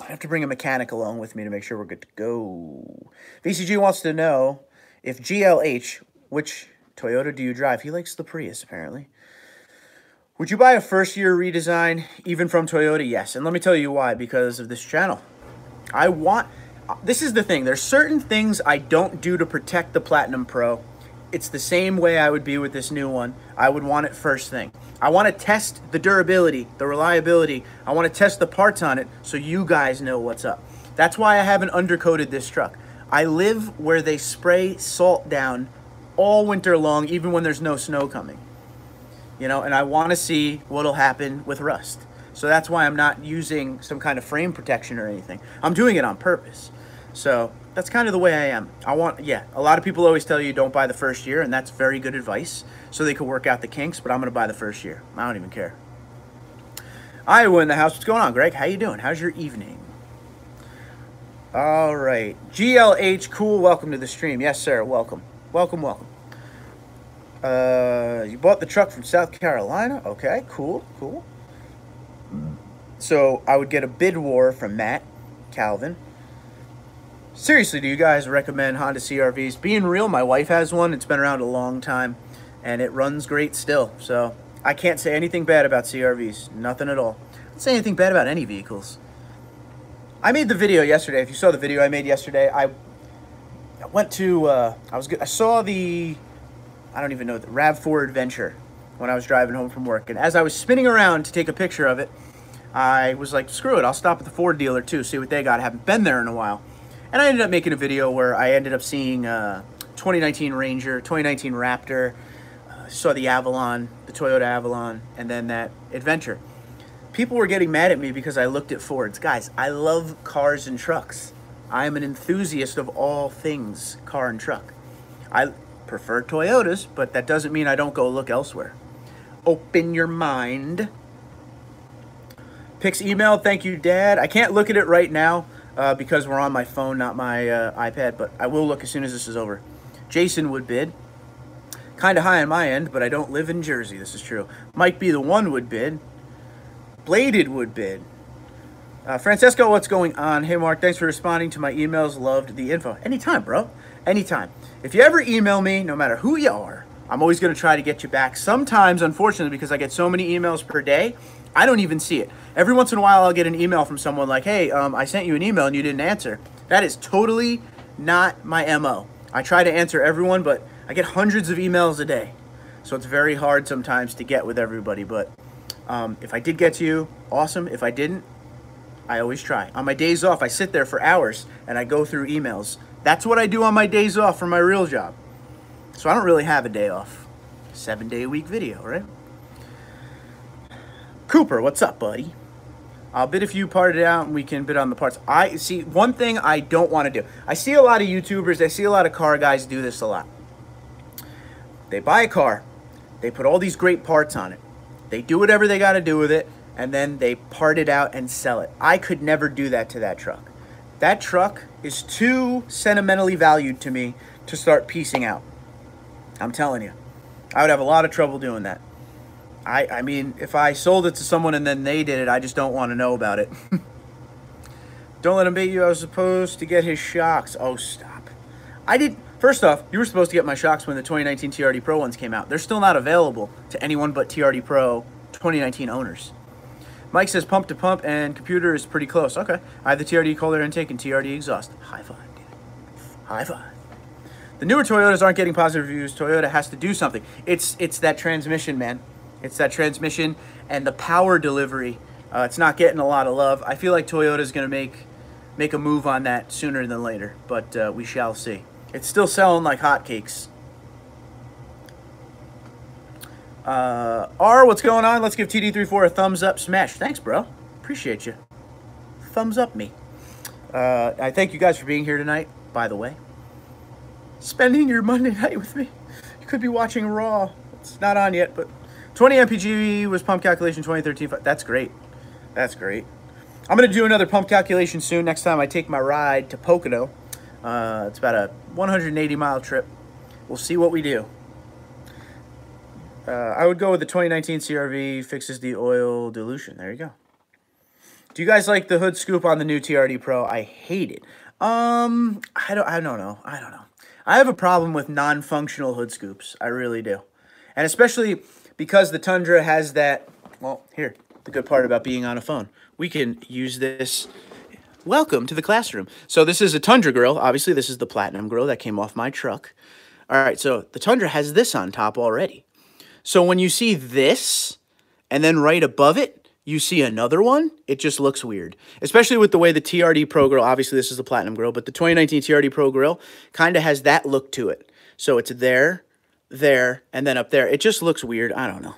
I have to bring a mechanic along with me to make sure we're good to go. VCG wants to know if GLH, which Toyota do you drive? He likes the Prius, apparently. Would you buy a first-year redesign, even from Toyota? Yes, and let me tell you why, because of this channel. This is the thing. There's certain things I don't do to protect the Platinum Pro. It's the same way I would be with this new one. I would want it first thing. I want to test the durability, the reliability. I want to test the parts on it so you guys know what's up. That's why I haven't undercoated this truck. I live where they spray salt down all winter long, even when there's no snow coming. You know, and I want to see what'll happen with rust. So that's why I'm not using some kind of frame protection or anything. I'm doing it on purpose. So that's kind of the way I am. A lot of people always tell you don't buy the first year, and that's very good advice, so they can work out the kinks, but I'm going to buy the first year. I don't even care. Iowa in the house. What's going on, Greg? How you doing? How's your evening? All right. GLH, cool. Welcome to the stream. Yes, sir. Welcome. Welcome. You bought the truck from South Carolina? Okay, cool. So I would get a bid war from Matt, Calvin. Seriously, do you guys recommend Honda CR-Vs? Being real, my wife has one. It's been around a long time, and it runs great still. So I can't say anything bad about CR-Vs. Nothing at all. I can't say anything bad about any vehicles. I made the video yesterday. If you saw the video I made yesterday, I went to, I saw the, I don't even know, the RAV4 Adventure when I was driving home from work. And as I was spinning around to take a picture of it, I was like, screw it, I'll stop at the Ford dealer too, see what they got. I haven't been there in a while. And I ended up making a video where I ended up seeing 2019 Ranger, 2019 Raptor, saw the Avalon, the Toyota Avalon, and then that Adventure. People were getting mad at me because I looked at Fords. Guys, I love cars and trucks. I am an enthusiast of all things car and truck. I prefer Toyotas, but that doesn't mean I don't go look elsewhere. Open your mind. Pix email, thank you, Dad. I can't look at it right now. Because we're on my phone, not my iPad, but I will look as soon as this is over. Jason would bid. Kind of high on my end, but I don't live in Jersey. This is true. Mike B. the One would bid. Bladed would bid. Francesco, what's going on? Hey, Mark, thanks for responding to my emails. Loved the info. Anytime, bro. Anytime. If you ever email me, no matter who you are, I'm always going to try to get you back. Sometimes, unfortunately, because I get so many emails per day, I don't even see it. Every once in a while, I'll get an email from someone like, hey, I sent you an email and you didn't answer. That is totally not my MO. I try to answer everyone, but I get hundreds of emails a day. So it's very hard sometimes to get with everybody. But if I did get to you, awesome. If I didn't, I always try. On my days off, I sit there for hours and I go through emails. That's what I do on my days off from my real job. So I don't really have a day off. 7-day-a-week video, right? Cooper, what's up, buddy? I'll bid if you part it out and we can bid on the parts. I see one thing I don't want to do. I see a lot of YouTubers, I see a lot of car guys do this a lot. They buy a car. They put all these great parts on it. They do whatever they got to do with it, and then they part it out and sell it. I could never do that to that truck. That truck is too sentimentally valued to me to start piecing out. I'm telling you. I would have a lot of trouble doing that. I mean, if I sold it to someone and then they did it, I just don't want to know about it. Don't let him bait you. I was supposed to get his shocks. Oh, stop. I did. First off, you were supposed to get my shocks when the 2019 TRD Pro ones came out. They're still not available to anyone but TRD Pro 2019 owners. Mike says pump to pump and computer is pretty close. Okay. I have the TRD cold air intake and TRD exhaust. High five, dude. High five. The newer Toyotas aren't getting positive reviews. Toyota has to do something. It's that transmission, man. It's that transmission and the power delivery. It's not getting a lot of love. I feel like Toyota is going to make a move on that sooner than later, but we shall see. It's still selling like hotcakes. What's going on? Let's give TD34 a thumbs up smash. Thanks, bro. Appreciate you. Thumbs up me. I thank you guys for being here tonight, by the way. Spending your Monday night with me. You could be watching Raw. It's not on yet, but 20 MPG was pump calculation 2013. That's great. That's great. I'm going to do another pump calculation soon. Next time I take my ride to Pocono. It's about a 180-mile trip. We'll see what we do. I would go with the 2019 CRV fixes the oil dilution. There you go. Do you guys like the hood scoop on the new TRD Pro? I hate it. I don't know. I have a problem with non-functional hood scoops. I really do. And especially because the Tundra has that, well, here, the good part about being on a phone. We can use this. Welcome to the classroom. So this is a Tundra grill. Obviously, this is the Platinum grill that came off my truck. All right, so the Tundra has this on top already. So when you see this, and then right above it, you see another one, it just looks weird. Especially with the way the TRD Pro grill, obviously this is the Platinum grill, but the 2019 TRD Pro grill kind of has that look to it. So it's there, and then up there. It just looks weird. I don't know.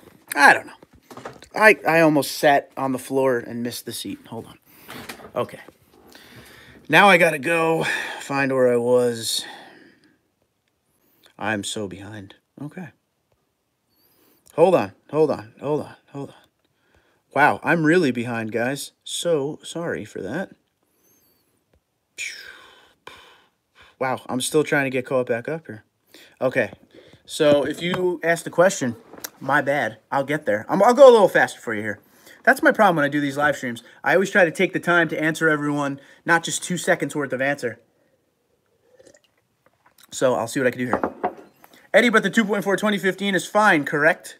I almost sat on the floor and missed the seat. Hold on. Okay. Now I gotta go find where I was. I'm so behind. Okay. Hold on. Wow, I'm really behind, guys. So sorry for that. Wow, I'm still trying to get caught back up here. Okay, so if you asked a question, my bad. I'll get there. I'll go a little faster for you here. That's my problem when I do these live streams. I always try to take the time to answer everyone, not just 2 seconds worth of answer. So I'll see what I can do here. Eddie, but the 2.4 2015 is fine, correct?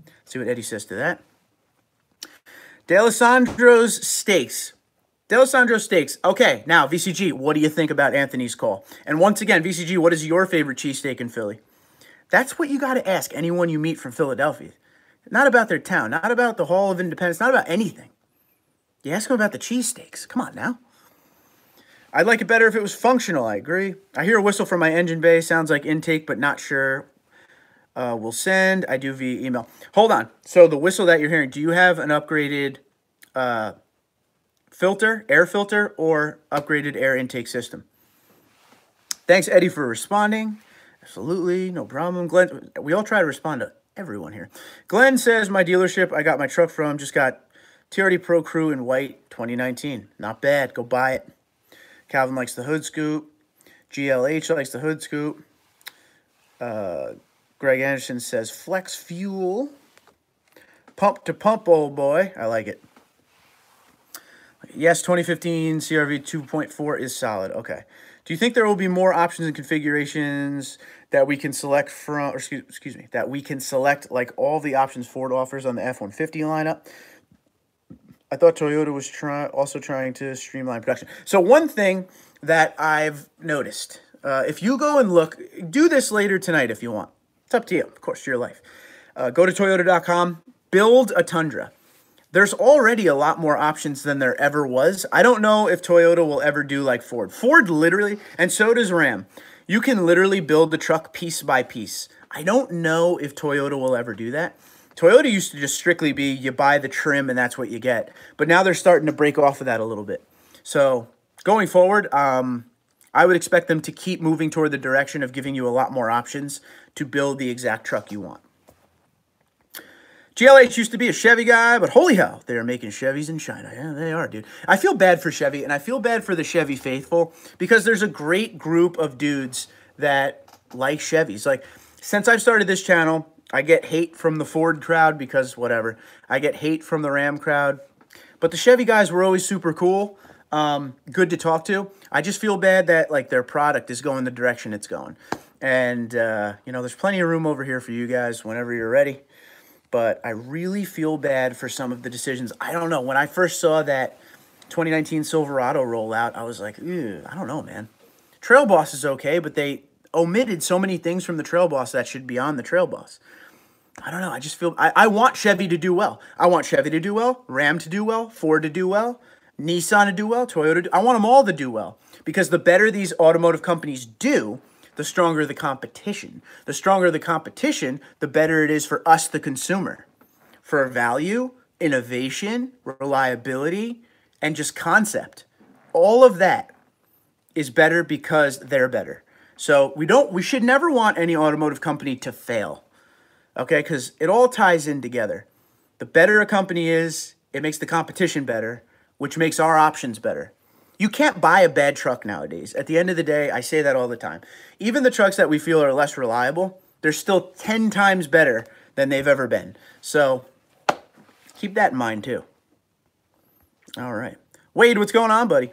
Let's see what Eddie says to that. D'Alessandro's Steaks. D'Alessandro's Steaks. Okay, now, VCG, what do you think about Anthony's call? And once again, VCG, what is your favorite cheesesteak in Philly? That's what you got to ask anyone you meet from Philadelphia. Not about their town, not about the Hall of Independence, not about anything. You ask them about the cheesesteaks. Come on now. I'd like it better if it was functional, I agree. I hear a whistle from my engine bay. Sounds like intake, but not sure. We'll send. I do via email. Hold on. So the whistle that you're hearing, do you have an upgraded filter, air filter, or upgraded air intake system? Thanks, Eddie, for responding. Absolutely. No problem. Glenn, we all try to respond to everyone here. Glenn says, my dealership I got my truck from just got TRD Pro Crew in white 2019. Not bad. Go buy it. Calvin likes the hood scoop. GLH likes the hood scoop. Greg Anderson says, flex fuel. Pump to pump, old boy. I like it. Yes, 2015 CRV 2.4 is solid. Okay. Do you think there will be more options and configurations that we can select from, or excuse me, that we can select like all the options Ford offers on the F-150 lineup? I thought Toyota was also trying to streamline production. So one thing that I've noticed, if you go and look, do this later tonight if you want. It's up to you, of course, to your life. Go to Toyota.com, build a Tundra. There's already a lot more options than there ever was. I don't know if Toyota will ever do like Ford. Ford literally, and so does Ram. You can literally build the truck piece by piece. I don't know if Toyota will ever do that. Toyota used to just strictly be you buy the trim and that's what you get. But now they're starting to break off of that a little bit. So going forward, I would expect them to keep moving toward the direction of giving you a lot more options. to build the exact truck you want. GLH used to be a Chevy guy, but holy hell, they're making Chevys in China. Yeah, they are, dude. I feel bad for Chevy, and I feel bad for the Chevy faithful, because there's a great group of dudes that like Chevys. Like, since I've started this channel, I get hate from the Ford crowd because whatever. I get hate from the Ram crowd. But the Chevy guys were always super cool, good to talk to. I just feel bad that, like, their product is going the direction it's going. And, you know, there's plenty of room over here for you guys whenever you're ready. But I really feel bad for some of the decisions. I don't know. When I first saw that 2019 Silverado roll out, I was like, ew, I don't know, man. Trail Boss is okay, but they omitted so many things from the Trail Boss that should be on the Trail Boss. I don't know. I just feel... I want Chevy to do well. I want Chevy to do well, Ram to do well, Ford to do well, Nissan to do well, Toyota to do... I want them all to do well. Because the better these automotive companies do, the stronger the competition. The stronger the competition, the better it is for us, the consumer. For value, innovation, reliability, and just concept. All of that is better because they're better. So we should never want any automotive company to fail. Okay, because it all ties in together. The better a company is, it makes the competition better, which makes our options better. You can't buy a bad truck nowadays. At the end of the day, I say that all the time. Even the trucks that we feel are less reliable, they're still 10 times better than they've ever been. So keep that in mind too. All right. Wade, what's going on, buddy?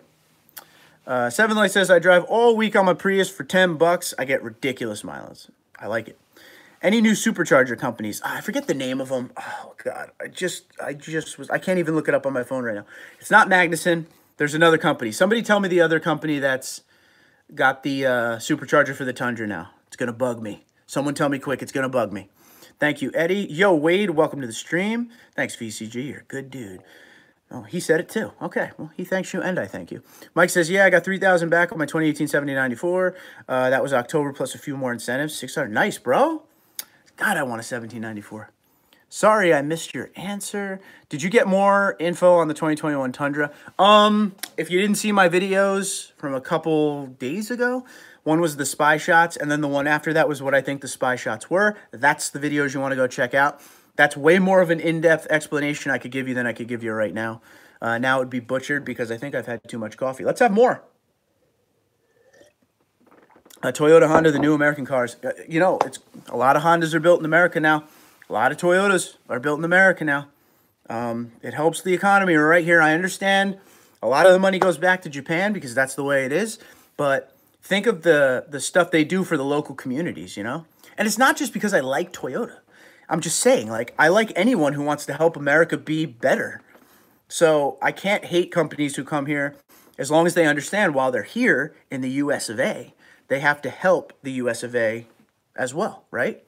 Seven Light says, I drive all week on my Prius for $10. I get ridiculous mileage. I like it. Any new supercharger companies? I forget the name of them. Oh, God. I can't even look it up on my phone right now. It's not Magnuson. There's another company. Somebody tell me the other company that's got the supercharger for the Tundra now. It's going to bug me. Someone tell me quick. It's going to bug me. Thank you, Eddie. Yo, Wade, welcome to the stream. Thanks, VCG. You're a good dude. Oh, he said it too. Okay. Well, he thanks you, and I thank you. Mike says, yeah, I got $3,000 back on my 2018 7094. That was October plus a few more incentives. $600. Nice, bro. God, I want a 1794. Sorry, I missed your answer. Did you get more info on the 2021 Tundra? If you didn't see my videos from a couple days ago, one was the spy shots, and then the one after that was what I think the spy shots were. That's the videos you want to go check out. That's way more of an in-depth explanation I could give you than I could give you right now. Now it would be butchered because I think I've had too much coffee. Let's have more. Toyota, Honda, the new American cars. You know, a lot of Hondas are built in America now. A lot of Toyotas are built in America now. It helps the economy right here. I understand a lot of the money goes back to Japan because that's the way it is. But think of the stuff they do for the local communities, you know? And it's not just because I like Toyota. I'm just saying, like, I like anyone who wants to help America be better. So I can't hate companies who come here as long as they understand while they're here in the US of A, they have to help the US of A as well, right?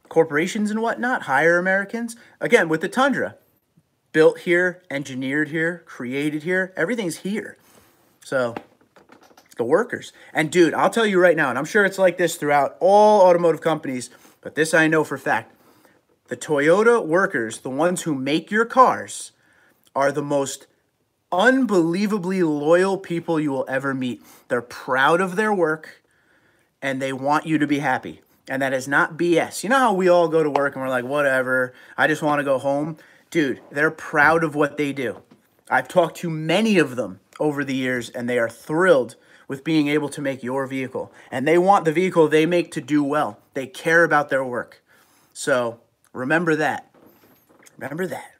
Corporations and whatnot, hire Americans. Again, with the Tundra, built here, engineered here, created here, everything's here. So, the workers. And dude, I'll tell you right now, and I'm sure it's like this throughout all automotive companies, but this I know for a fact. The Toyota workers, the ones who make your cars, are the most unbelievably loyal people you will ever meet. They're proud of their work, and they want you to be happy. And that is not BS. You know how we all go to work and we're like, whatever, I just want to go home? Dude, they're proud of what they do. I've talked to many of them over the years, and they are thrilled with being able to make your vehicle. And they want the vehicle they make to do well. They care about their work. So remember that. Remember that.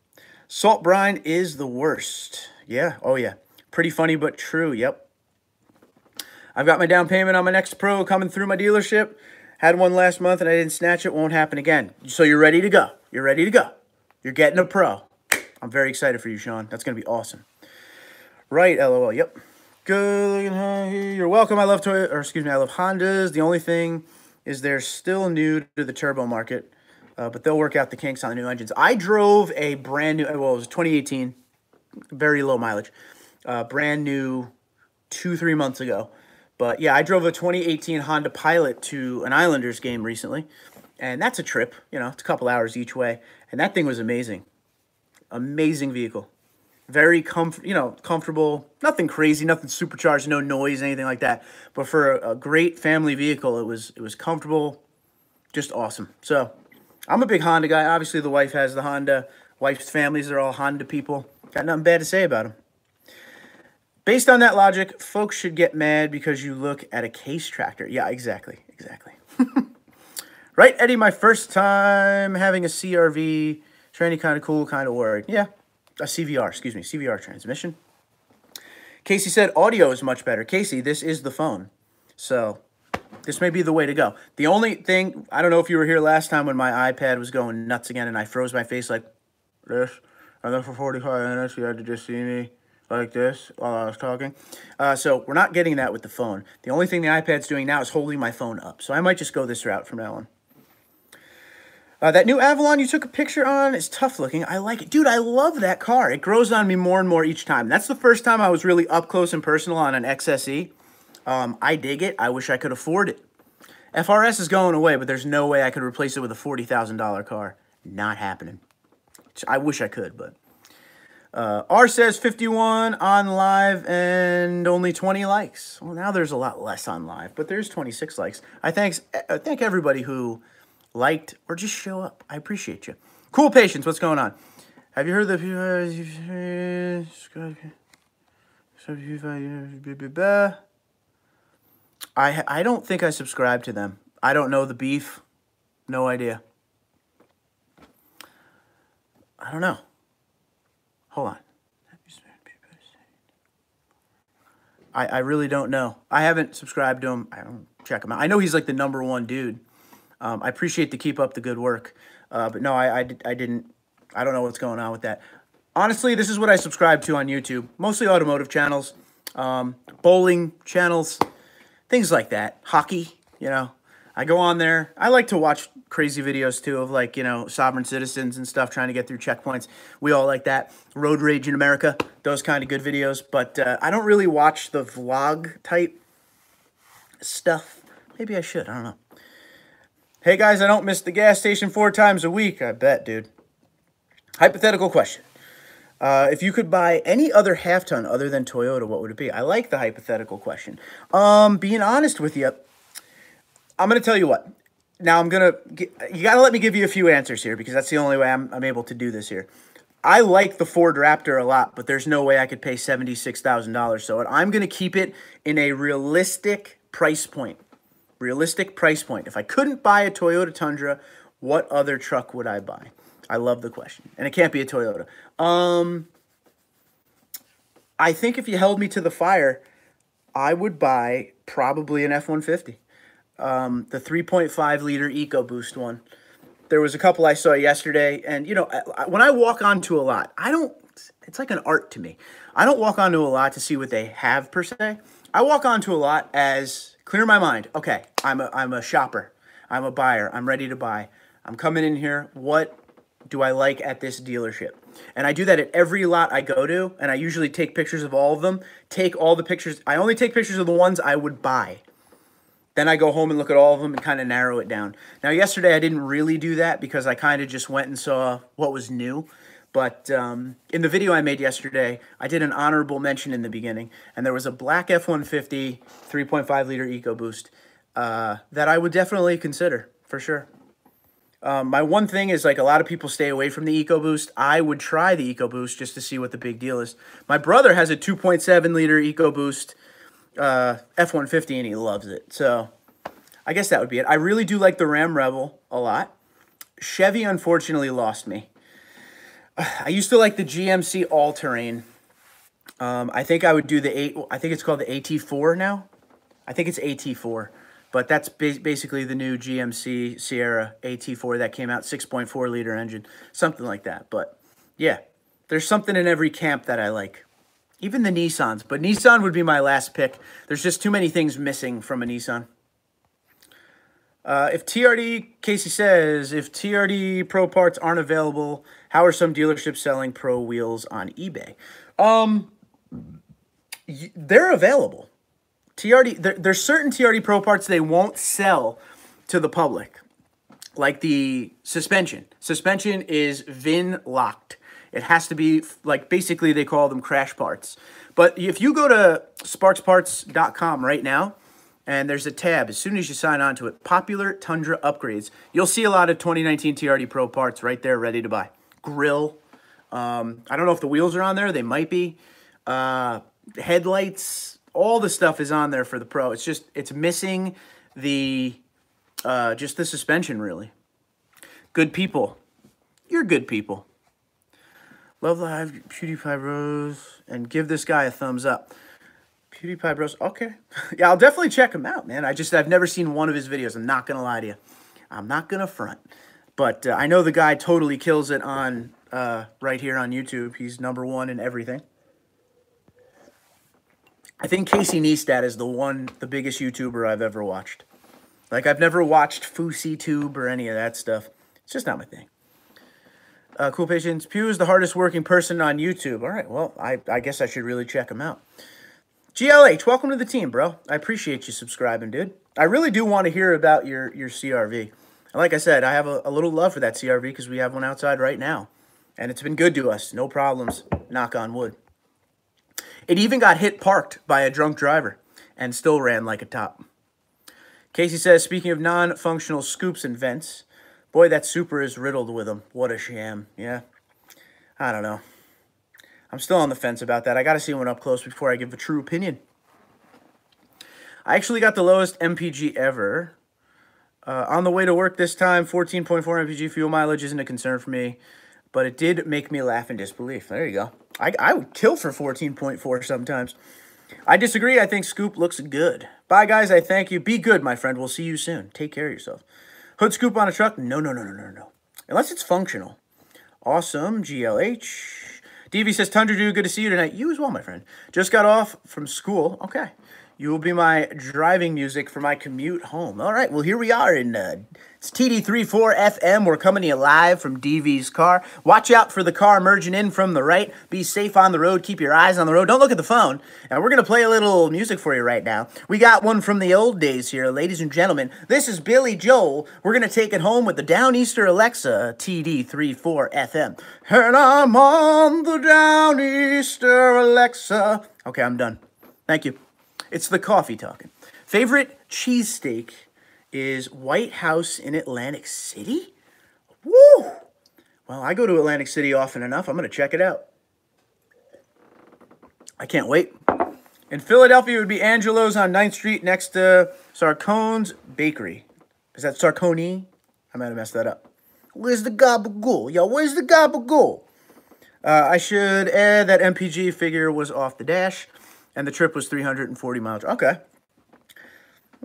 Salt brine is the worst. Yeah, oh yeah. Pretty funny but true, yep. I've got my down payment on my next Pro coming through my dealership. Had one last month and I didn't snatch it. Won't happen again. So you're ready to go. You're ready to go. You're getting a Pro. I'm very excited for you, Sean. That's going to be awesome. Right, LOL. Yep. Good. You're welcome. I love I love Hondas. The only thing is they're still new to the turbo market, but they'll work out the kinks on the new engines. I drove a brand new, well, it was 2018, very low mileage, brand new 2-3 months ago. But yeah, I drove a 2018 Honda Pilot to an Islanders game recently, and that's a trip. You know, it's a couple hours each way, and that thing was amazing. Amazing vehicle. Very comfortable. Nothing crazy, nothing supercharged, no noise, anything like that. But for a great family vehicle, it was comfortable. just awesome. So I'm a big Honda guy. Obviously, the wife has the Honda. Wife's families are all Honda people. Got nothing bad to say about them. Based on that logic, folks should get mad because you look at a case tractor. Yeah, exactly. Right, Eddie, my first time having a CRV. Tranny, kind of cool, kind of worried. Yeah, a CVR, excuse me, CVR transmission. Casey said audio is much better. Casey, this is the phone. So this may be the way to go. The only thing, I don't know if you were here last time when my iPad was going nuts again and I froze my face like this. And then for 45 minutes, you had to just see me like this while I was talking. So we're not getting that with the phone. The only thing the iPad's doing now is holding my phone up. So I might just go this route from now on. That new Avalon you took a picture on is tough looking. I like it. Dude, I love that car. It grows on me more and more each time. That's the first time I was really up close and personal on an XSE. I dig it. I wish I could afford it. FRS is going away, but there's no way I could replace it with a $40,000 car. Not happening. I wish I could, but... R says 51 on live and only 20 likes. Well, now there's a lot less on live, but there's 26 likes. I thank everybody who liked or just show up. I appreciate you. Cool Patience, what's going on? Have you heard the... I don't think I subscribe to them. I don't know the beef. No idea. I don't know. Hold on. I really don't know. I haven't subscribed to him. I don't check him out. I know he's like the #1 dude. I appreciate the keep up the good work. But no, I didn't. I don't know what's going on with that. Honestly, this is what I subscribe to on YouTube. Mostly automotive channels, bowling channels, things like that. Hockey, you know. I go on there. I like to watch crazy videos, too, of, like, you know, sovereign citizens and stuff trying to get through checkpoints. We all like that. Road Rage in America, those kind of good videos. But I don't really watch the vlog-type stuff. Maybe I should. I don't know. Hey, guys, I don't miss the gas station 4 times a week. I bet, dude. Hypothetical question. If you could buy any other half-ton other than Toyota, what would it be? I like the hypothetical question. Being honest with you, I'm going to tell you what. Now, you got to let me give you a few answers here because that's the only way I'm able to do this here. I like the Ford Raptor a lot, but there's no way I could pay $76,000. So I'm going to keep it in a realistic price point. Realistic price point. If I couldn't buy a Toyota Tundra, what other truck would I buy? I love the question. And it can't be a Toyota. I think if you held me to the fire, I would buy probably an F-150. The 3.5-liter EcoBoost one. There was a couple I saw yesterday, and, you know, when I walk onto a lot, it's like an art to me. I don't walk onto a lot to see what they have, per se. I walk onto a lot as, clear my mind. Okay, I'm a shopper. I'm a buyer. I'm ready to buy. I'm coming in here. What do I like at this dealership? And I do that at every lot I go to, and I usually take pictures of all of them. Take all the pictures. I only take pictures of the ones I would buy. Then I go home and look at all of them and kind of narrow it down. Now, yesterday I didn't really do that because I kind of just went and saw what was new. But in the video I made yesterday, I did an honorable mention in the beginning. And there was a black F-150 3.5-liter EcoBoost that I would definitely consider, for sure. My one thing is, like, a lot of people stay away from the EcoBoost. I would try the EcoBoost just to see what the big deal is. My brother has a 2.7-liter EcoBoost F-150 and he loves it. So I guess that would be it. I really do like the Ram Rebel a lot. Chevy unfortunately lost me. I used to like the GMC All-Terrain. I think I would do I think it's called the AT4 now. I think it's AT4. But that's basically the new GMC Sierra AT4 that came out, 6.4-liter engine, something like that. But yeah, there's something in every camp that I like. Even the Nissans, but Nissan would be my last pick. There's just too many things missing from a Nissan. Casey says, if TRD Pro parts aren't available, how are some dealerships selling Pro wheels on eBay? They're available. There's certain TRD Pro parts they won't sell to the public, like the suspension. Suspension is VIN locked. It has to be, like, basically they call them crash parts. But if you go to sparksparts.com right now, and there's a tab. As soon as you sign on to it, Popular Tundra Upgrades, you'll see a lot of 2019 TRD Pro parts right there ready to buy. Grill. I don't know if the wheels are on there. They might be. Headlights. All the stuff is on there for the Pro. It's just, it's missing the, just the suspension, really. Good people. You're good people. Love Live, PewDiePie Bros, and give this guy a thumbs up. PewDiePie Bros, okay. Yeah, I'll definitely check him out, man. I've never seen one of his videos. I'm not going to lie to you. I'm not going to front. But I know the guy totally kills it on, right here on YouTube. He's #1 in everything. I think Casey Neistat is the biggest YouTuber I've ever watched. Like, I've never watched FouseyTube or any of that stuff. It's just not my thing. Cool Patience. Pew is the hardest working person on YouTube. All right, well, I guess I should really check him out. GLH, welcome to the team, bro. I appreciate you subscribing, dude. I really do want to hear about your CRV. And like I said, I have a little love for that CRV because we have one outside right now. And it's been good to us. No problems. Knock on wood. It even got hit parked by a drunk driver and still ran like a top. Casey says, speaking of non-functional scoops and vents, boy, that Super is riddled with them. What a sham. Yeah. I don't know. I'm still on the fence about that. I got to see one up close before I give a true opinion. I actually got the lowest MPG ever. On the way to work this time, 14.4 MPG fuel mileage isn't a concern for me, but it did make me laugh in disbelief. There you go. I would kill for 14.4 sometimes. I disagree. I think Scoop looks good. Bye, guys. I thank you. Be good, my friend. We'll see you soon. Take care of yourself. Hood Scoop on a truck? No. Unless it's functional. Awesome. GLH. DV says, Tundradude, good to see you tonight. You as well, my friend. Just got off from school. Okay. You will be my driving music for my commute home. All right, well, here we are in it's TD34 FM. We're coming to you live from DV's car. Watch out for the car merging in from the right. Be safe on the road. Keep your eyes on the road. Don't look at the phone. And we're going to play a little music for you right now. We got one from the old days here, ladies and gentlemen. This is Billy Joel. We're going to take it home with the Downeaster Alexa, TD34 FM. And I'm on the Downeaster Alexa. Okay, I'm done. Thank you. It's the coffee talking. Favorite cheesesteak is White House in Atlantic City? Woo! Well, I go to Atlantic City often enough. I'm going to check it out. I can't wait. In Philadelphia, it would be Angelo's on 9th Street next to Sarcone's Bakery. Is that Sarcone? I might have messed that up. Where's the gabagool? Yo, where's the gabagool? I should add that MPG figure was off the dash. And the trip was 340 miles. Okay.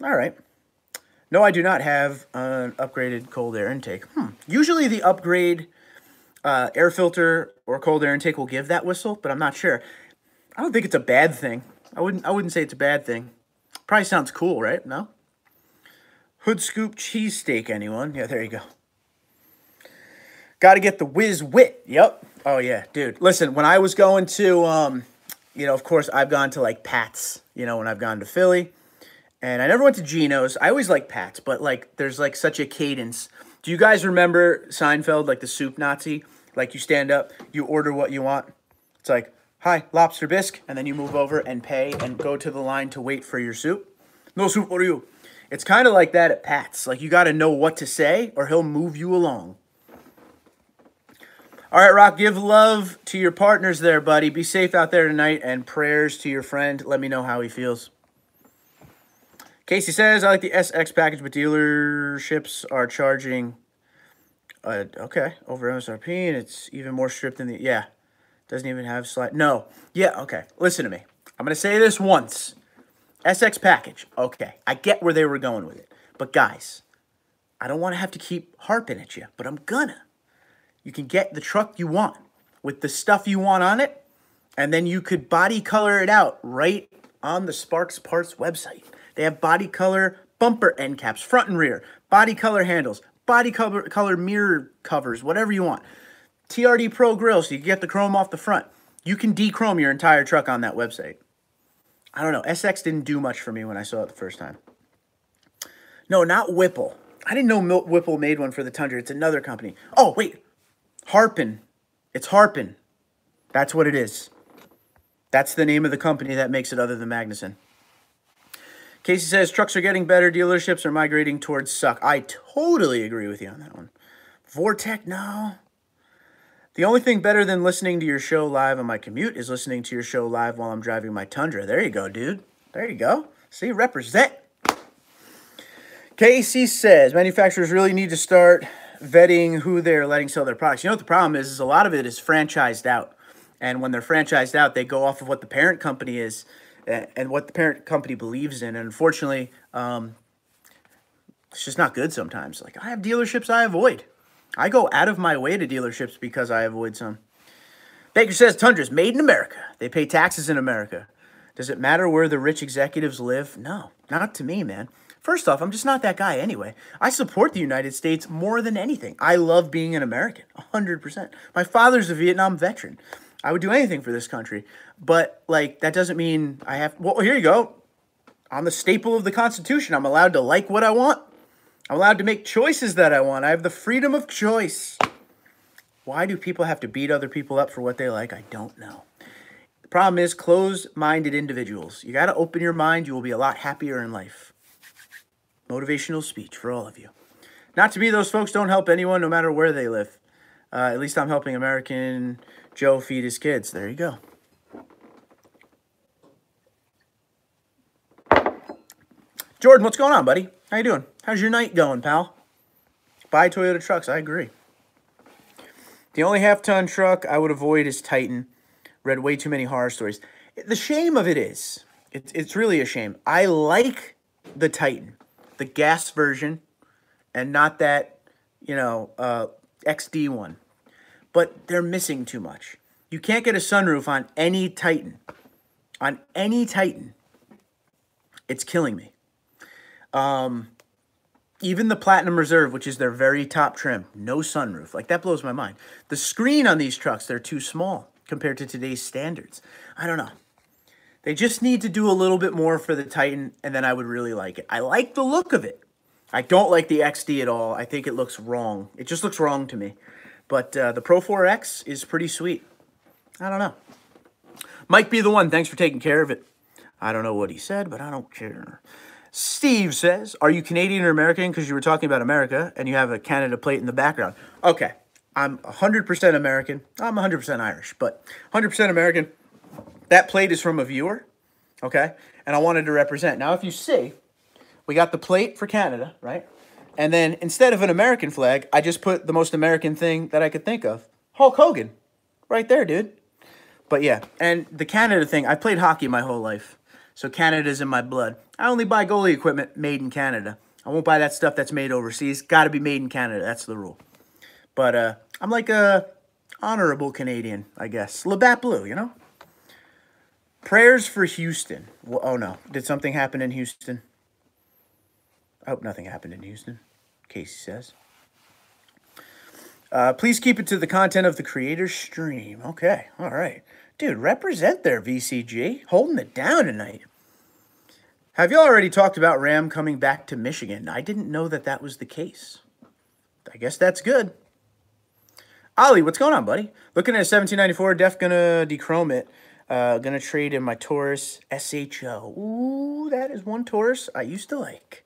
All right. No, I do not have an upgraded cold air intake. Usually the upgrade air filter or cold air intake will give that whistle, but I'm not sure. I don't think it's a bad thing. I wouldn't say it's a bad thing. Probably sounds cool, right? No? Hood Scoop cheesesteak, anyone? Yeah, there you go. Got to get the Whiz Wit. Yep. Oh, yeah, dude. Listen, when I was going to... you know, of course, I've gone to, like, Pat's, you know, when I've gone to Philly. And I never went to Geno's. I always like Pat's, but, like, there's, like, such a cadence. Do you guys remember Seinfeld, like, the soup Nazi? Like, you stand up, you order what you want. It's like, hi, lobster bisque. And then you move over and pay and go to the line to wait for your soup. No soup for you. It's kind of like that at Pat's. Like, you got to know what to say or he'll move you along. All right, Rock, give love to your partners there, buddy. Be safe out there tonight, and prayers to your friend. Let me know how he feels. Casey says, I like the SX package, but dealerships are charging, okay, over MSRP, and it's even more stripped than the, yeah, doesn't even have slide. No, yeah, okay, listen to me. I'm going to say this once. SX package, okay, I get where they were going with it. But, guys, I don't want to have to keep harping at you, but I'm gonna. You can get the truck you want with the stuff you want on it, and then you could body color it out right on the Sparks Parts website. They have body color bumper end caps, front and rear, body color handles, body color mirror covers, whatever you want. TRD Pro grill, so you can get the chrome off the front. You can de-chrome your entire truck on that website. I don't know. SX didn't do much for me when I saw it the first time. No, not Whipple. I didn't know Whipple made one for the Tundra. It's another company. Oh, wait. Harpin. It's Harpin. That's what it is. That's the name of the company that makes it other than Magnuson. Casey says, trucks are getting better. Dealerships are migrating towards suck. I totally agree with you on that one. Vortec, no. The only thing better than listening to your show live on my commute is listening to your show live while I'm driving my Tundra. There you go, dude. There you go. See, represent. Casey says, manufacturers really need to start vetting who they're letting sell their products. You know what the problem is a lot of it is franchised out. And when they're franchised out, they go off of what the parent company is and what the parent company believes in. And unfortunately, it's just not good sometimes. Like, I have dealerships I avoid. I go out of my way to dealerships because I avoid some. Baker says, Tundra's made in America. They pay taxes in America. Does it matter where the rich executives live? No, not to me, man. First off, I'm just not that guy anyway. I support the United States more than anything. I love being an American, 100%. My father's a Vietnam veteran. I would do anything for this country. But, like, that doesn't mean I have... Well, here you go. I'm the staple of the Constitution. I'm allowed to like what I want. I'm allowed to make choices that I want. I have the freedom of choice. Why do people have to beat other people up for what they like? I don't know. The problem is closed-minded individuals. You got to open your mind. You will be a lot happier in life. Motivational speech for all of you. Not to me, those folks don't help anyone no matter where they live. At least I'm helping American Joe feed his kids. There you go. Jordan, what's going on, buddy? How you doing? How's your night going, pal? Buy Toyota trucks. I agree. The only half-ton truck I would avoid is Titan. Read way too many horror stories. The shame of it is, it's really a shame. I like the Titan, the gas version, and not that, you know, XD one. But they're missing too much. You can't get a sunroof on any Titan. On any Titan. It's killing me. Even the Platinum Reserve, which is their very top trim, no sunroof. Like, that blows my mind. The screen on these trucks, they're too small compared to today's standards. I don't know. They just need to do a little bit more for the Titan, and then I would really like it. I like the look of it. I don't like the XD at all. I think it looks wrong. It just looks wrong to me. But the Pro 4X is pretty sweet. I don't know. Might be the one. Thanks for taking care of it. I don't know what he said, but I don't care. Steve says, are you Canadian or American? Because you were talking about America, and you have a Canada plate in the background. Okay. I'm 100% American. I'm 100% Irish, but 100% American. That plate is from a viewer, okay? And I wanted to represent. Now, if you see, we got the plate for Canada, right? And then instead of an American flag, I just put the most American thing that I could think of. Hulk Hogan. Right there, dude. But yeah, and the Canada thing, I played hockey my whole life. So Canada's in my blood. I only buy goalie equipment made in Canada. I won't buy that stuff that's made overseas. Got to be made in Canada. That's the rule. But I'm like a honorable Canadian, I guess. Labatt Blue, you know? Prayers for Houston. Well, oh, no. Did something happen in Houston? I hope nothing happened in Houston, Casey says. Please keep it to the content of the creator's stream. Okay, all right. Dude, represent there, VCG. Holding it down tonight. Have you already talked about Ram coming back to Michigan? I didn't know that that was the case. I guess that's good. Ollie, what's going on, buddy? Looking at a 1794, def gonna dechrome it. Gonna trade in my Taurus SHO. Ooh, that is one Taurus I used to like.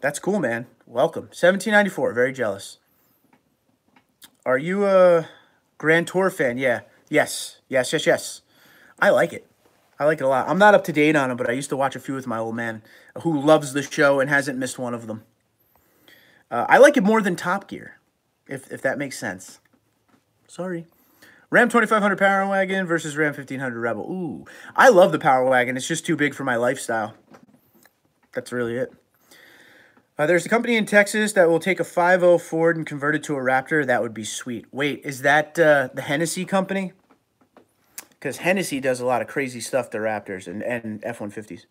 That's cool, man. Welcome. 1794, very jealous. Are you a Grand Tour fan? Yeah. Yes. Yes, yes, yes. I like it. I like it a lot. I'm not up to date on them, but I used to watch a few with my old man who loves the show and hasn't missed one of them. I like it more than Top Gear, if that makes sense. Sorry. Ram 2500 Power Wagon versus Ram 1500 Rebel. Ooh, I love the Power Wagon. It's just too big for my lifestyle. That's really it. There's a company in Texas that will take a 5.0 Ford and convert it to a Raptor. That would be sweet. Wait, is that the Hennessy company? Because Hennessy does a lot of crazy stuff to Raptors and F-150s.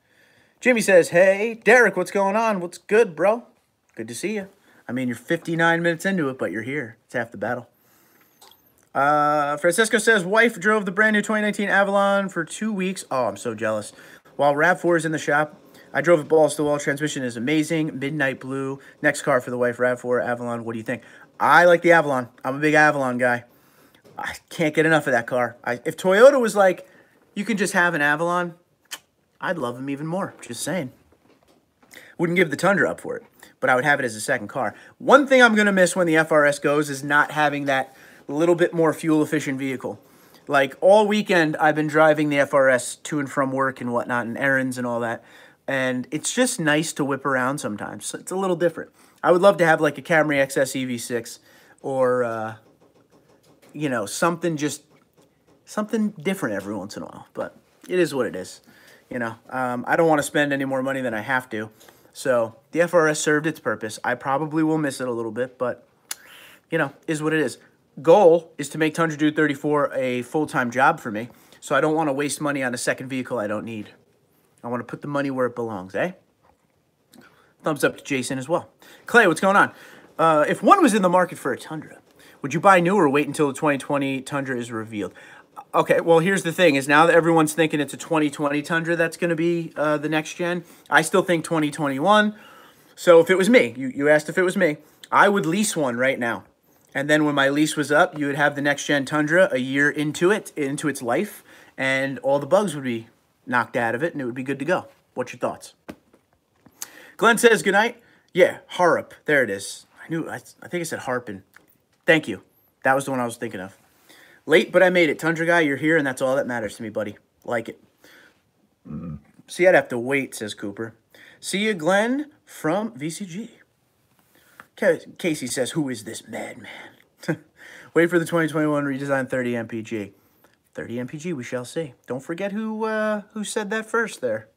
Jimmy says, hey, Derek, what's going on? What's good, bro? Good to see you. I mean, you're 59 minutes into it, but you're here. It's half the battle. Francisco says, wife drove the brand new 2019 Avalon for 2 weeks. Oh, I'm so jealous. While RAV4 is in the shop, I drove it balls to the wall. Transmission is amazing. Midnight blue. Next car for the wife, RAV4, Avalon. What do you think? I like the Avalon. I'm a big Avalon guy. I can't get enough of that car. If Toyota was like, you can just have an Avalon, I'd love them even more. Just saying. Wouldn't give the Tundra up for it, but I would have it as a second car. One thing I'm going to miss when the FRS goes is not having that little bit more fuel-efficient vehicle. Like, all weekend, I've been driving the FRS to and from work and whatnot, and errands and all that, and it's just nice to whip around sometimes. It's a little different. I would love to have, like, a Camry XS EV6 or, you know, something different every once in a while, but it is what it is. You know, I don't want to spend any more money than I have to. So the FRS served its purpose. I probably will miss it a little bit, but, you know, is what it is. Goal is to make Tundradude34 a full-time job for me, so I don't want to waste money on a second vehicle I don't need. I want to put the money where it belongs, eh? Thumbs up to Jason as well. Clay, what's going on? If one was in the market for a Tundra, would you buy new or wait until the 2020 Tundra is revealed? Okay, well, here's the thing, is now that everyone's thinking it's a 2020 Tundra that's going to be the next gen, I still think 2021. So if it was me, you asked if it was me, I would lease one right now. And then when my lease was up, you would have the next gen Tundra a year into its life, and all the bugs would be knocked out of it, and it would be good to go. What's your thoughts? Glenn says, good night. Yeah, Harp. There it is. I think I said Harpin. Thank you. That was the one I was thinking of. Late, but I made it. Tundra guy, you're here, and that's all that matters to me, buddy. Like it. See, I'd have to wait, says Cooper. See you, Glenn, from VCG. Casey says, who is this madman? Wait for the 2021 redesign 30 MPG. 30 MPG, we shall see. Don't forget who said that first there.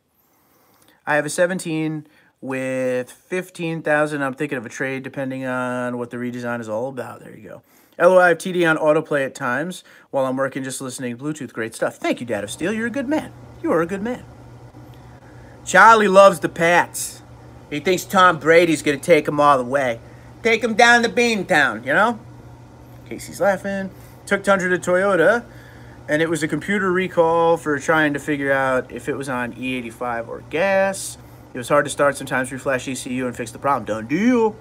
I have a 17 with 15,000. I'm thinking of a trade depending on what the redesign is all about. There you go. LOI, I have TD on autoplay at times while I'm working, just listening to Bluetooth. Great stuff. Thank you, Dad of Steel. You're a good man. You are a good man. Charlie loves the Pats. He thinks Tom Brady's going to take them all away. Take them down to Beantown, you know? Casey's laughing. Took Tundra to Toyota, and it was a computer recall for trying to figure out if it was on E85 or gas. It was hard to start. Sometimes reflash ECU and fix the problem. Done deal.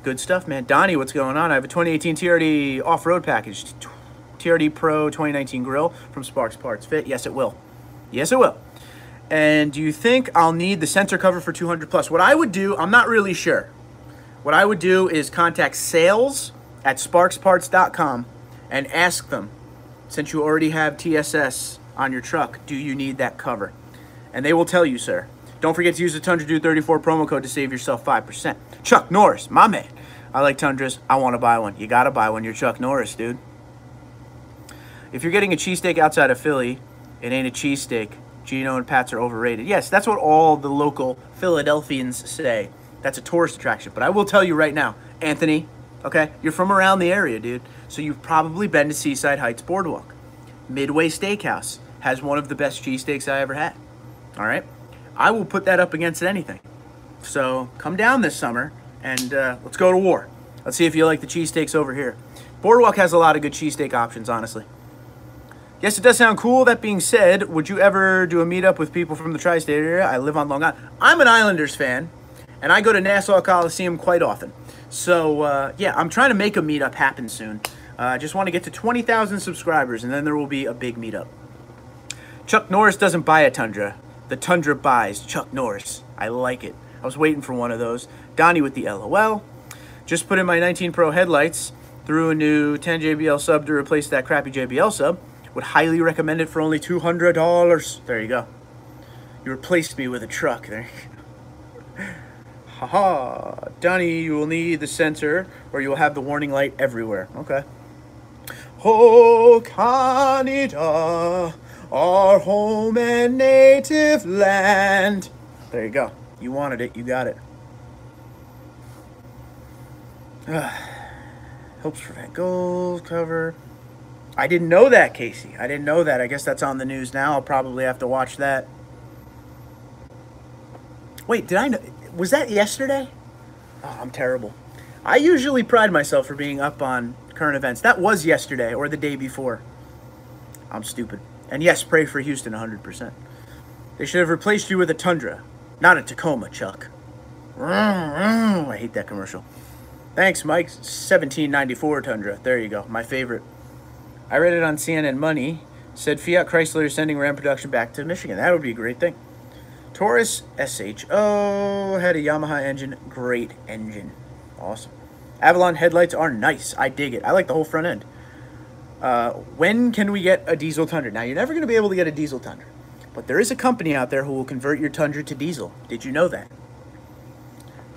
Good stuff, man. Donnie, what's going on? I have a 2018 TRD off-road package. TRD Pro 2019 grill from Sparks Parts Fit. Yes, it will. Yes, it will. And do you think I'll need the sensor cover for 200 plus? What I would do, I'm not really sure. What I would do is contact sales at sparksparts.com and ask them, since you already have TSS on your truck, do you need that cover? And they will tell you, sir. Don't forget to use the Tundradude34 promo code to save yourself 5%. Chuck Norris, my man. I like Tundras. I want to buy one. You got to buy one. You're Chuck Norris, dude. If you're getting a cheesesteak outside of Philly, it ain't a cheesesteak. Gino and Pats are overrated. Yes, that's what all the local Philadelphians say. That's a tourist attraction. But I will tell you right now, Anthony, okay, you're from around the area, dude. So you've probably been to Seaside Heights Boardwalk. Midway Steakhouse has one of the best cheesesteaks I ever had. All right? I will put that up against anything. So come down this summer and let's go to war. Let's see if you like the cheesesteaks over here. Boardwalk has a lot of good cheesesteak options, honestly. Yes, it does sound cool. That being said, would you ever do a meetup with people from the tri-state area? I live on Long Island. I'm an Islanders fan, and I go to Nassau Coliseum quite often. So, yeah, I'm trying to make a meetup happen soon. I just want to get to 20,000 subscribers, and then there will be a big meetup. Chuck Norris doesn't buy a Tundra. The Tundra buys Chuck Norris. I like it. I was waiting for one of those. Donnie with the LOL. Just put in my 19 Pro headlights. Threw a new 10 JBL sub to replace that crappy JBL sub. Would highly recommend it for only $200. There you go. You replaced me with a truck there. Haha. Donnie, you will need the sensor or you will have the warning light everywhere. Okay. Oh, Canada, our home and native land. There you go. You wanted it. You got it. Hopes for that gold cover. I didn't know that, Casey. I didn't know that. I guess that's on the news now. I'll probably have to watch that. Wait, did I know? Was that yesterday? Oh, I'm terrible. I usually pride myself for being up on current events. That was yesterday or the day before. I'm stupid. And yes, pray for Houston 100%. They should have replaced you with a Tundra, not a Tacoma, Chuck. I hate that commercial. Thanks, Mike. 1794 Tundra. There you go. My favorite. I read it on CNN Money. Said Fiat Chrysler is sending Ram production back to Michigan. That would be a great thing. Taurus SHO had a Yamaha engine. Great engine. Awesome. Avalon headlights are nice. I dig it. I like the whole front end. When can we get a diesel Tundra? Now, you're never going to be able to get a diesel Tundra. But there is a company out there who will convert your Tundra to diesel. Did you know that?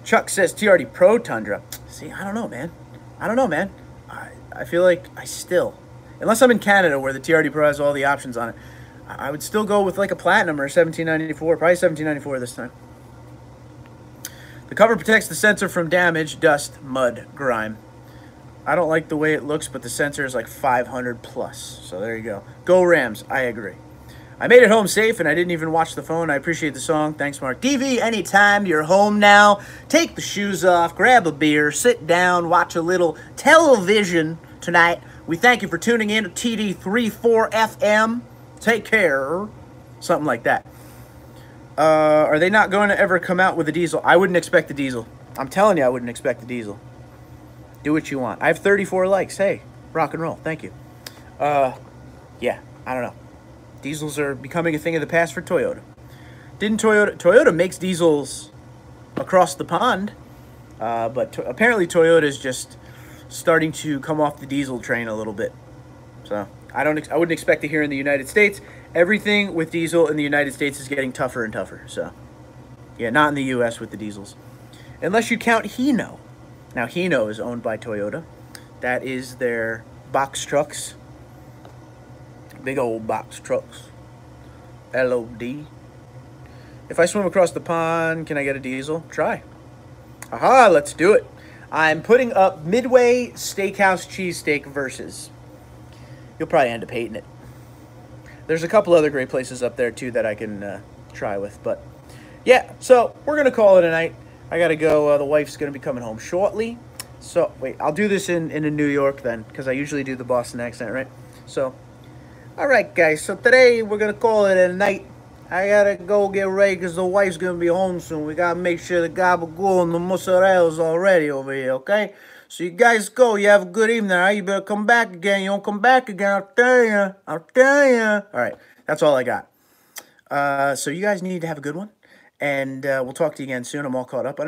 Chuck says TRD Pro Tundra. See, I don't know, man. I don't know, man. I feel like I still, unless I'm in Canada where the TRD Pro has all the options on it, I would still go with like a Platinum or a 1794. Probably 1794 this time. The cover protects the sensor from damage, dust, mud, grime. I don't like the way it looks, but the sensor is like 500 plus. So there you go. Go Rams. I agree. I made it home safe, and I didn't even watch the phone. I appreciate the song. Thanks, Mark. DV, anytime you're home now, take the shoes off, grab a beer, sit down, watch a little television tonight. We thank you for tuning in to TD34 FM. Take care. Something like that. Are they not going to ever come out with a diesel? I wouldn't expect a diesel. I'm telling you, I wouldn't expect a diesel. Do what you want. I have 34 likes. Hey, rock and roll. Thank you. Yeah, I don't know. Diesels are becoming a thing of the past for Toyota. Toyota makes diesels across the pond, but apparently Toyota is just starting to come off the diesel train a little bit. So I wouldn't expect to hear in the United States. Everything with diesel in the United States is getting tougher and tougher. So yeah, not in the U.S. with the diesels, unless you count Hino. Now Hino is owned by Toyota. That is their box trucks. Big old box trucks. LOD. If I swim across the pond, can I get a diesel? Try. Aha, let's do it. I'm putting up Midway Steakhouse Cheesesteak versus. You'll probably end up hating it. There's a couple other great places up there, too, that I can try with. But, yeah, so we're going to call it a night. I got to go. The wife's going to be coming home shortly. So, wait, I'll do this in New York then, because I usually do the Boston accent, right? So, all right, guys. So today we're going to call it a night. I got to go get ready because the wife's going to be home soon. We got to make sure the gabagool and the mozzarella's all ready over here, okay? So you guys go. You have a good evening, all right? You better come back again. You don't come back again, I'll tell you. I'll tell you. All right, that's all I got. So you guys need to have a good one. And we'll talk to you again soon. I'm all caught up on everything.